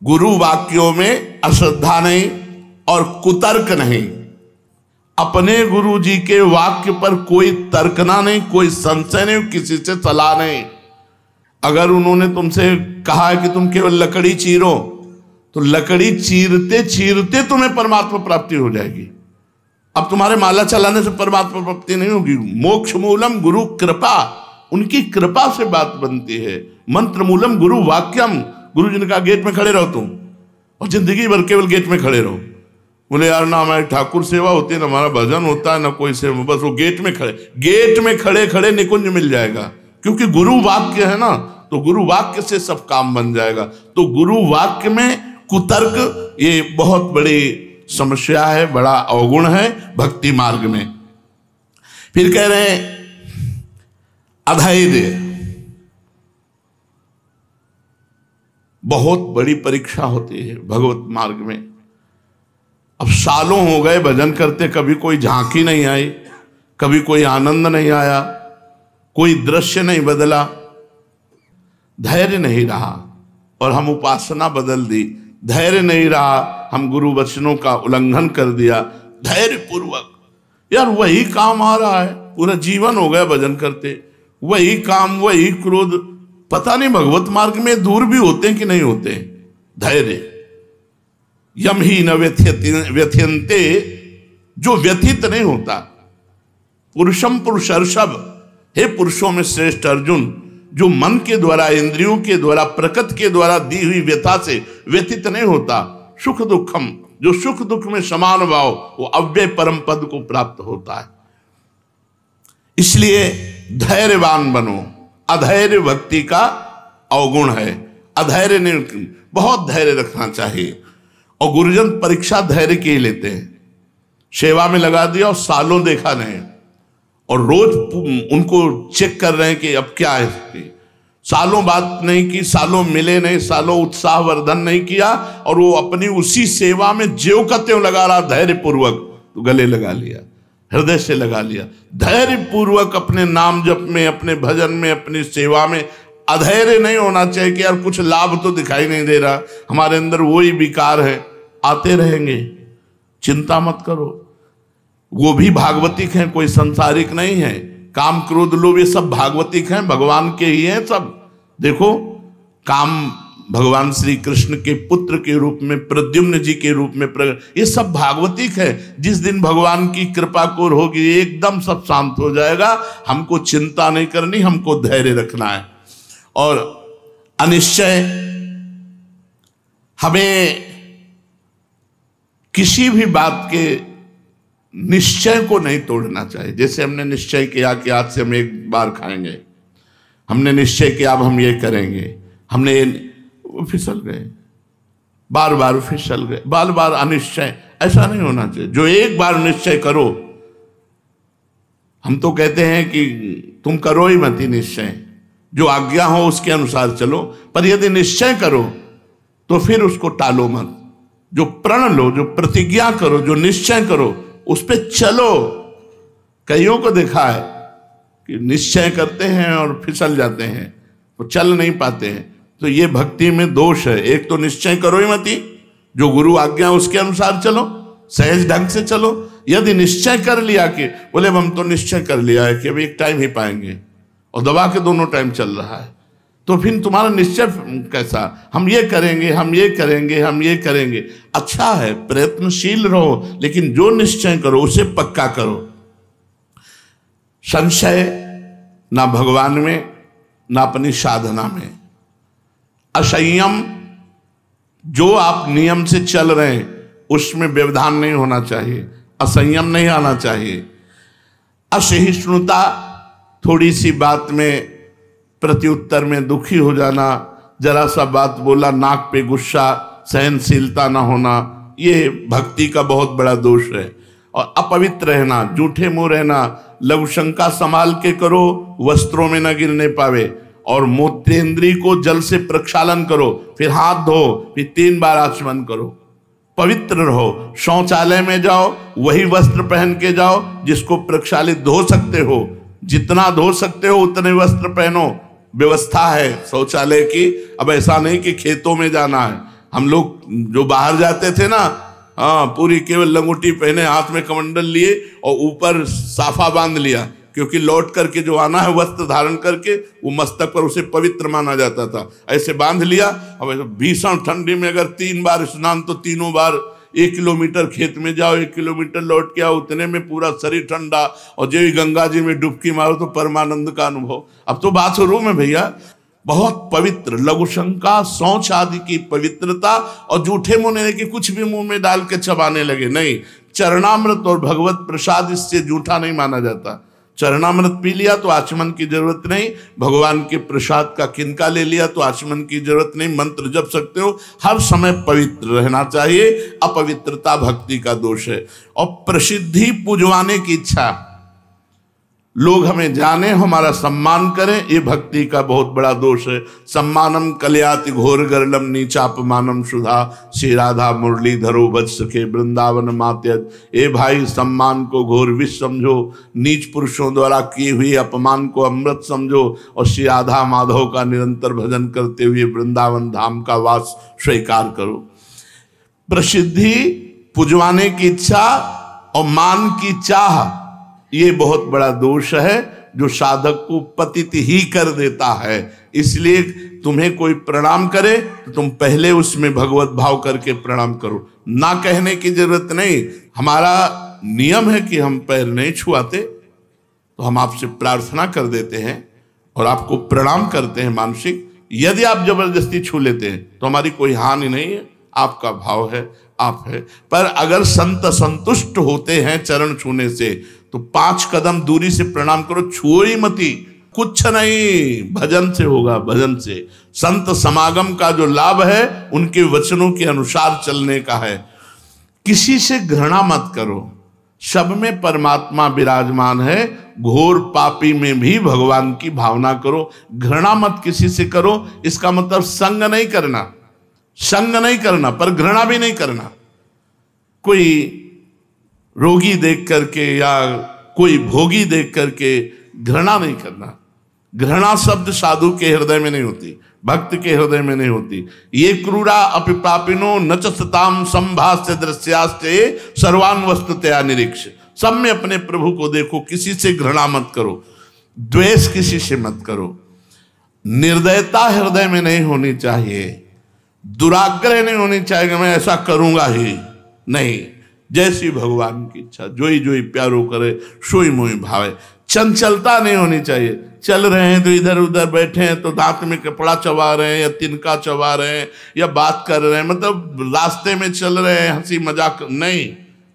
गुरु वाक्यों में अश्रद्धा नहीं और कुतर्क नहीं। अपने गुरु जी के वाक्य पर कोई तर्कना नहीं, कोई संशय नहीं, किसी से सलाह नहीं। अगर उन्होंने तुमसे कहा है कि तुम केवल लकड़ी चीरो तो लकड़ी चीरते चीरते तुम्हें परमात्मा प्राप्ति हो जाएगी। अब तुम्हारे माला चलाने से परमात्मा प्राप्ति नहीं होगी। मोक्ष मूलम गुरु कृपा, उनकी कृपा से बात बनती है। मंत्र मूलम गुरु वाक्यम, गुरु जी ने कहा गेट में खड़े रहो तुम, और जिंदगी भर केवल गेट में खड़े रहो। बोले यार ना हमारी ठाकुर सेवा होती है, ना हमारा भजन होता है, ना कोई सेवा, बस वो गेट में खड़े खड़े निकुंज मिल जाएगा। क्योंकि गुरु वाक्य है ना, तो गुरु वाक्य से सब काम बन जाएगा। तो गुरु वाक्य में कुतर्क ये बहुत बड़ी समस्या है, बड़ा अवगुण है भक्ति मार्ग में। फिर कह रहे हैं अधैर्य, बहुत बड़ी परीक्षा होती है भगवत मार्ग में। अब सालों हो गए भजन करते, कभी कोई झांकी नहीं आई, कभी कोई आनंद नहीं आया, कोई दृश्य नहीं बदला, धैर्य नहीं रहा, और हम उपासना बदल दी। धैर्य नहीं रहा, हम गुरु वचनों का उल्लंघन कर दिया। धैर्य पूर्वक यार वही काम आ रहा है, पूरा जीवन हो गया भजन करते, वही काम, वही क्रोध। पता नहीं भगवत मार्ग में दूर भी होते हैं कि नहीं होते। धैर्य यम ही न व्यथ्यन्ते, जो व्यथित नहीं होता। पुरुषम पुरुषर्षभ, हे पुरुषों में श्रेष्ठ अर्जुन, जो मन के द्वारा, इंद्रियों के द्वारा, प्रकृति के द्वारा दी हुई व्यथा से व्यथित नहीं होता। सुख दुखम, जो सुख दुख में समान भाव, वो अव्यय परम पद को प्राप्त होता है। इसलिए धैर्यवान बनो। अधैर्य भक्ति का अवगुण है। अधैर्य नहीं, बहुत धैर्य रखना चाहिए। और गुरुजन परीक्षा धैर्य की ही लेते हैं। सेवा में लगा दिया और सालों देखा नहीं, और रोज उनको चेक कर रहे हैं कि अब क्या है। सालों बात नहीं की, सालों मिले नहीं, सालों उत्साह वर्धन नहीं किया, और वो अपनी उसी सेवा में ज्यों का त्यों लगा रहा धैर्य पूर्वक, तो गले लगा लिया, हृदय से लगा लिया। धैर्य पूर्वक अपने नाम जप में, अपने भजन में, अपनी सेवा में अधैर्य नहीं होना चाहिए कि यार कुछ लाभ तो दिखाई नहीं दे रहा, हमारे अंदर वही विकार है, आते रहेंगे, चिंता मत करो। वो भी भागवतिक हैं, कोई संसारिक नहीं है। काम क्रोध लोभ ये सब भागवतिक हैं, भगवान के ही हैं सब। देखो काम भगवान श्री कृष्ण के पुत्र के रूप में, प्रद्युम्न जी के रूप में प्रकट, ये सब भागवतिक है। जिस दिन भगवान की कृपा को होगी एकदम सब शांत हो जाएगा। हमको चिंता नहीं करनी, हमको धैर्य रखना है। और अनिश्चय, हमें किसी भी बात के निश्चय को नहीं तोड़ना चाहिए। जैसे हमने निश्चय किया कि आज से हम एक बार खाएंगे, हमने निश्चय किया अब हम ये करेंगे, हमने फिसल गए, बार बार फिसल गए, बार बार अनिश्चय। ऐसा नहीं होना चाहिए। जो एक बार निश्चय करो, हम तो कहते हैं कि तुम करो ही मत निश्चय, जो आज्ञा हो उसके अनुसार चलो, पर यदि निश्चय करो तो फिर उसको टालो मत। जो प्रण लो, जो प्रतिज्ञा करो, जो निश्चय करो, उस पे चलो। कईयों को देखा है कि निश्चय करते हैं और फिसल जाते हैं, वो चल नहीं पाते हैं। तो ये भक्ति में दोष है। एक तो निश्चय करो ही मती, जो गुरु आज्ञा उसके अनुसार चलो, सहज ढंग से चलो। यदि निश्चय कर लिया कि बोले हम तो निश्चय कर लिया है कि अभी एक टाइम ही पाएंगे, और दबा के दोनों टाइम चल रहा है, तो फिर तुम्हारा निश्चय कैसा, हम ये करेंगे, हम ये करेंगे, हम ये करेंगे। अच्छा है, प्रयत्नशील रहो, लेकिन जो निश्चय करो उसे पक्का करो। संशय ना भगवान में, ना अपनी साधना में। असंयम, जो आप नियम से चल रहे हैं उसमें व्यवधान नहीं होना चाहिए, असंयम नहीं आना चाहिए। असहिष्णुता, थोड़ी सी बात में प्रत्युत्तर में दुखी हो जाना, जरा सा बात बोला नाक पे गुस्सा, सहनशीलता ना होना, ये भक्ति का बहुत बड़ा दोष है। और अपवित्र रहना, झूठे मुंह रहना, लघुशंका संभाल के करो, वस्त्रों में न गिरने पावे। और मूत्रेंद्री को जल से प्रक्षालन करो, फिर हाथ धो, फिर 3 बार आचमन करो। पवित्र रहो। शौचालय में जाओ, वही वस्त्र पहन के जाओ जिसको प्रक्षालित धो सकते हो, जितना धो सकते हो उतने वस्त्र पहनो। व्यवस्था है शौचालय की। अब ऐसा नहीं कि खेतों में जाना है। हम लोग जो बाहर जाते थे ना, हाँ, पूरी केवल लंगोटी पहने, हाथ में कमंडल लिए और ऊपर साफा बांध लिया क्योंकि लौट करके जो आना है वस्त्र धारण करके वो मस्तक पर उसे पवित्र माना जाता था। ऐसे बांध लिया। अब भीषण ठंडी में अगर 3 बार स्नान तो तीनों बार 1 किलोमीटर खेत में जाओ, 1 किलोमीटर लौट के आओ, उतने में पूरा शरीर ठंडा, और जो गंगा जी में डुबकी मारो तो परमानंद का अनुभव। अब तो बाथरूम है भैया, बहुत पवित्र। लघुशंका, शौच आदि की पवित्रता, और जूठे मुंह के कुछ भी मुंह में डाल के चबाने लगे, नहीं। चरणामृत और भगवत प्रसाद इससे जूठा नहीं माना जाता। चरणामृत पी लिया तो आचमन की जरूरत नहीं, भगवान के प्रसाद का किनका ले लिया तो आचमन की जरूरत नहीं, मंत्र जप सकते हो। हर समय पवित्र रहना चाहिए, अपवित्रता भक्ति का दोष है। और प्रसिद्धि पुजवाने की इच्छा, लोग हमें जाने, हमारा सम्मान करें, ये भक्ति का बहुत बड़ा दोष है। सम्मानम कलयाति घोर गरलम नीचापमानम सुधा, श्री राधा मुरलीधरो वत्स के वृंदावन मात्यज। ए भाई, सम्मान को घोर विष समझो, नीच पुरुषों द्वारा किए हुए अपमान को अमृत समझो, और श्री राधा माधव का निरंतर भजन करते हुए वृंदावन धाम का वास स्वीकार करो। प्रसिद्धि, पुजवाने की इच्छा और मान की चाह, ये बहुत बड़ा दोष है जो साधक को पतित ही कर देता है। इसलिए तुम्हें कोई प्रणाम करे तो तुम पहले उसमें भगवत भाव करके प्रणाम करो, ना कहने की जरूरत नहीं। हमारा नियम है कि हम पैर नहीं छुआते, तो हम आपसे प्रार्थना कर देते हैं और आपको प्रणाम करते हैं मानसिक। यदि आप जबरदस्ती छू लेते हैं तो हमारी कोई हानि नहीं है, आपका भाव है, आप है। पर अगर संत संतुष्ट होते हैं चरण छूने से तो 5 कदम दूरी से प्रणाम करो, छुओ ही मती। कुछ नहीं, भजन से होगा, भजन से। संत समागम का जो लाभ है उनके वचनों के अनुसार चलने का है। किसी से घृणा मत करो, सब में परमात्मा विराजमान है, घोर पापी में भी भगवान की भावना करो। घृणा मत किसी से करो, इसका मतलब संग नहीं करना, संग नहीं करना, पर घृणा भी नहीं करना। कोई रोगी देख करके या कोई भोगी देख करके घृणा नहीं करना। घृणा शब्द साधु के हृदय में नहीं होती, भक्त के हृदय में नहीं होती। ये क्रूरा अपिपापिनो न च सताम संभाष्य दृश्यास्ते सर्वान वस्तुतया निरीक्ष। सब में अपने प्रभु को देखो, किसी से घृणा मत करो, द्वेष किसी से मत करो। निर्दयता हृदय में नहीं होनी चाहिए, दुराग्रह नहीं होनी चाहिए कि मैं ऐसा करूंगा ही नहीं। जैसी भगवान की इच्छा, जोई जोई प्यारो करे सोई मोई भावे। चंचलता नहीं होनी चाहिए। चल रहे हैं तो इधर उधर बैठे हैं तो दांत में कपड़ा चबा रहे हैं या तिनका चबा रहे हैं या बात कर रहे हैं, मतलब रास्ते में चल रहे हैं, हंसी मजाक नहीं,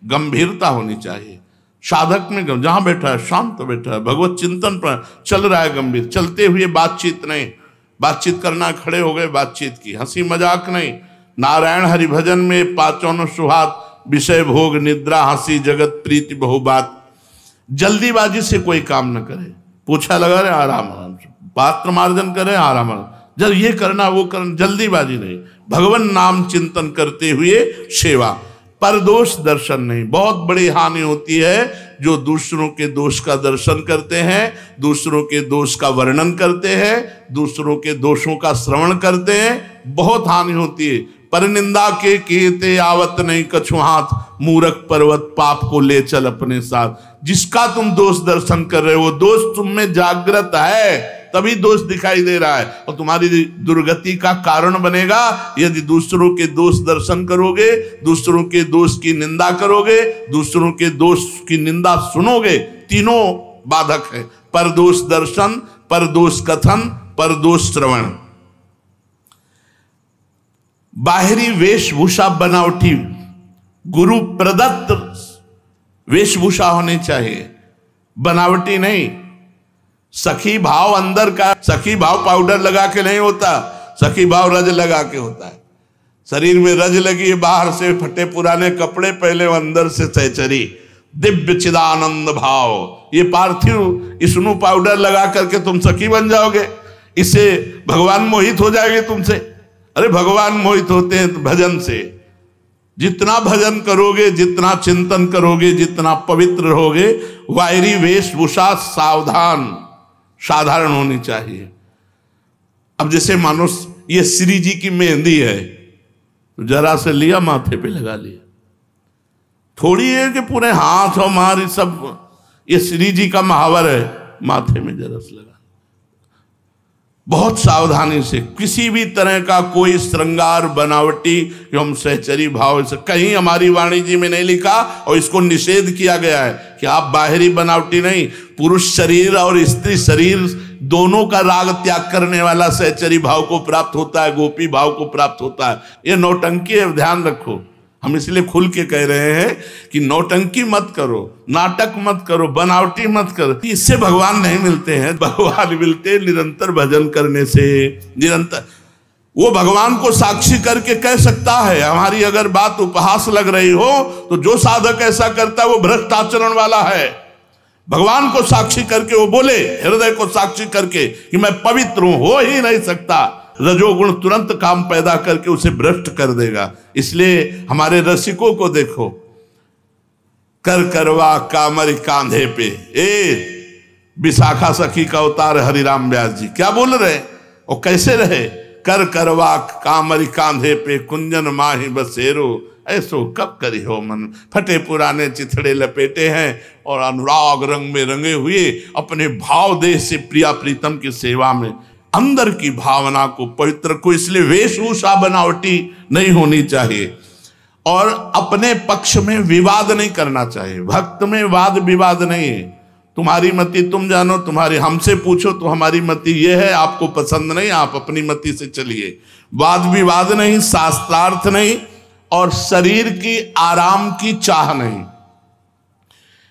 गंभीरता होनी चाहिए। साधक में जहां बैठा है शांत बैठा है, भगवत चिंतन पर चल रहा है, गंभीर चलते हुए बातचीत नहीं। बातचीत करना, खड़े हो गए बातचीत की, हंसी मजाक नहीं। नारायण हरिभजन में 5 सुहात, विषय भोग निद्रा हंसी जगत प्रीति बहुबात। जल्दीबाजी से कोई काम न करे, पूछा लगा रहे आराम आराम से, पात्र मार्जन करे आराम आराम, जब ये करना वो करना, जल्दीबाजी नहीं। भगवान नाम चिंतन करते हुए सेवा, पर दोष दर्शन नहीं। बहुत बड़ी हानि होती है जो दूसरों के दोष का दर्शन करते हैं, दूसरों के दोष का वर्णन करते हैं, दूसरों के दोषों का श्रवण करते हैं, बहुत हानि होती है। पर निंदा के कीते आवत नहीं कछु हाथ, मूरख पर्वत पाप को ले चल अपने साथ। जिसका तुम दोष दर्शन कर रहे हो वो दोष तुम में जागृत है, तभी दोष दिखाई दे रहा है और तुम्हारी दुर्गति का कारण बनेगा। यदि दूसरों के दोष दर्शन करोगे, दूसरों के दोष की निंदा करोगे, दूसरों के दोष की निंदा सुनोगे, तीनों बाधक है। पर दोष दर्शन, पर दोष कथन, पर दोष श्रवण। बाहरी वेशभूषा बनावटी, गुरु प्रदत्त वेशभूषा होनी चाहिए, बनावटी नहीं। सखी भाव अंदर का, सखी भाव पाउडर लगा के नहीं होता, सखी भाव रज लगा के होता है। शरीर में रज लगी, बाहर से फटे पुराने कपड़े पहले, अंदर से सहचरी दिव्य चिदानंद भाव। ये पार्थिव स्नो पाउडर लगा करके तुम सखी बन जाओगे, इससे भगवान मोहित हो जाएंगे तुमसे। अरे भगवान मोहित होते हैं भजन से। जितना भजन करोगे, जितना चिंतन करोगे, जितना पवित्र रहोगे, वायरी वेशभूषा सावधान साधारण होनी चाहिए। अब जैसे मानो ये श्री जी की मेहंदी है, तो जरा से लिया माथे पे लगा लिया, थोड़ी है कि पूरे हाथ हमारी सब ये श्री जी का महावर है, माथे में जरस लगा। बहुत सावधानी से, किसी भी तरह का कोई श्रृंगार बनावटी एवं सहचरी भाव से कहीं हमारी वाणी जी में नहीं लिखा, और इसको निषेध किया गया है कि आप बाहरी बनावटी नहीं, पुरुष शरीर और स्त्री शरीर दोनों का राग त्याग करने वाला सहचरी भाव को प्राप्त होता है, गोपी भाव को प्राप्त होता है। ये नौटंकी है, ध्यान रखो। हम इसलिए खुल के कह रहे हैं कि नौटंकी मत करो, नाटक मत करो, बनावटी मत करो। इससे भगवान नहीं मिलते हैं, भगवान मिलते निरंतर भजन करने से। निरंतर वो भगवान को साक्षी करके कह सकता है। हमारी अगर बात उपहास लग रही हो तो जो साधक ऐसा करता है वो भ्रष्ट आचरण वाला है। भगवान को साक्षी करके वो बोले, हृदय को साक्षी करके कि मैं पवित्र हूं, हो ही नहीं सकता। रजोगुण तुरंत काम पैदा करके उसे भ्रष्ट कर देगा। इसलिए हमारे रसिकों को देखो, कर करवा कामर कांधे पे, विशाखा सखी का अवतार हरिराम व्यास जी क्या बोल रहे और कैसे रहे। कर करवा कामर कांधे पे, कुंजन माही बसेरो, ऐसो कब करी हो मन। फटे पुराने चिथड़े लपेटे हैं और अनुराग रंग में रंगे हुए अपने भाव देश से प्रिया प्रीतम की सेवा में अंदर की भावना को पवित्र को, इसलिए वेशभूषा बनावटी नहीं होनी चाहिए और अपने पक्ष में विवाद नहीं करना चाहिए। भक्त में वाद विवाद नहीं है। तुम्हारी मति तुम जानो, तुम्हारी हमसे पूछो तो हमारी मति ये है, आपको पसंद नहीं, आप अपनी मति से चलिए। वाद विवाद नहीं, शास्त्रार्थ नहीं और शरीर की आराम की चाह नहीं।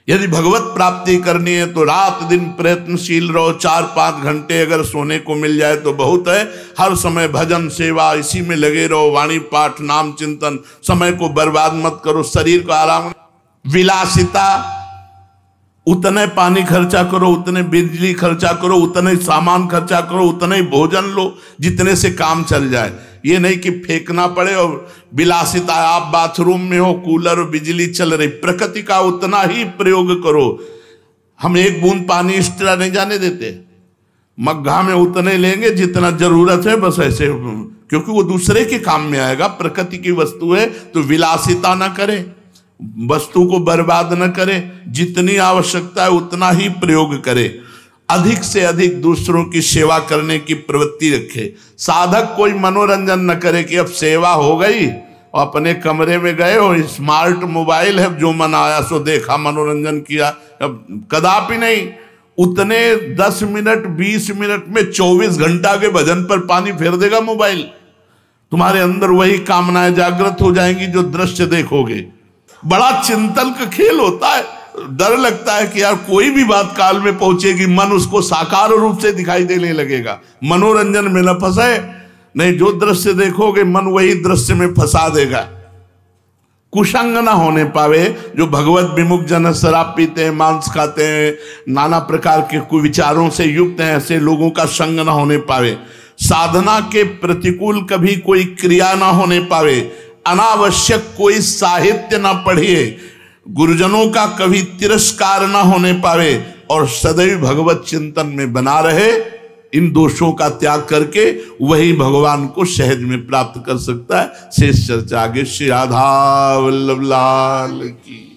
यदि भगवत प्राप्ति करनी है तो रात दिन प्रयत्नशील रहो। 4-5 घंटे अगर सोने को मिल जाए तो बहुत है। हर समय भजन सेवा इसी में लगे रहो, वाणी पाठ नाम चिंतन, समय को बर्बाद मत करो। शरीर को आराम, विलासिता, उतने पानी खर्चा करो, उतने बिजली खर्चा करो, उतने सामान खर्चा करो, उतने भोजन लो जितने से काम चल जाए। ये नहीं कि फेंकना पड़े और विलासिता, आप बाथरूम में हो, कूलर और बिजली चल रही, प्रकृति का उतना ही प्रयोग करो। हम एक बूंद पानी एक्स्ट्रा नहीं जाने देते, मग्घा में उतने लेंगे जितना जरूरत है, बस ऐसे, क्योंकि वो दूसरे के काम में आएगा। प्रकृति की वस्तु है तो विलासिता ना करे, वस्तु को बर्बाद न करे, जितनी आवश्यकता है उतना ही प्रयोग करे। अधिक से अधिक दूसरों की सेवा करने की प्रवृत्ति रखे। साधक कोई मनोरंजन न करे कि अब सेवा हो गई और अपने कमरे में गए और स्मार्ट मोबाइल है, जो मन आया सो देखा, मनोरंजन किया। अब कदापि नहीं। उतने 10 मिनट 20 मिनट में 24 घंटा के भजन पर पानी फेर देगा मोबाइल। तुम्हारे अंदर वही कामनाएं जागृत हो जाएंगी जो दृश्य देखोगे। बड़ा चिंतन का खेल होता है। डर लगता है कि यार कोई भी बात काल में पहुंचेगी, मन उसको साकार रूप से दिखाई देने लगेगा। मनोरंजन में न फंसे, नहीं, जो दृश्य देखोगे मन वही दृश्य में फंसा देगा। कुसंग ना होने पावे। जो भगवत विमुख जन शराब पीते हैं, मांस खाते हैं, नाना प्रकार के कुविचारों से युक्त हैं, ऐसे लोगों का संग ना होने पावे। साधना के प्रतिकूल कभी कोई क्रिया ना होने पावे। अनावश्यक कोई साहित्य ना पढ़िए। गुरुजनों का कभी तिरस्कार ना होने पावे और सदैव भगवत चिंतन में बना रहे। इन दोषों का त्याग करके वही भगवान को सहज में प्राप्त कर सकता है। शेष चर्चा आगे। श्री राधा वल्लभ लाल की।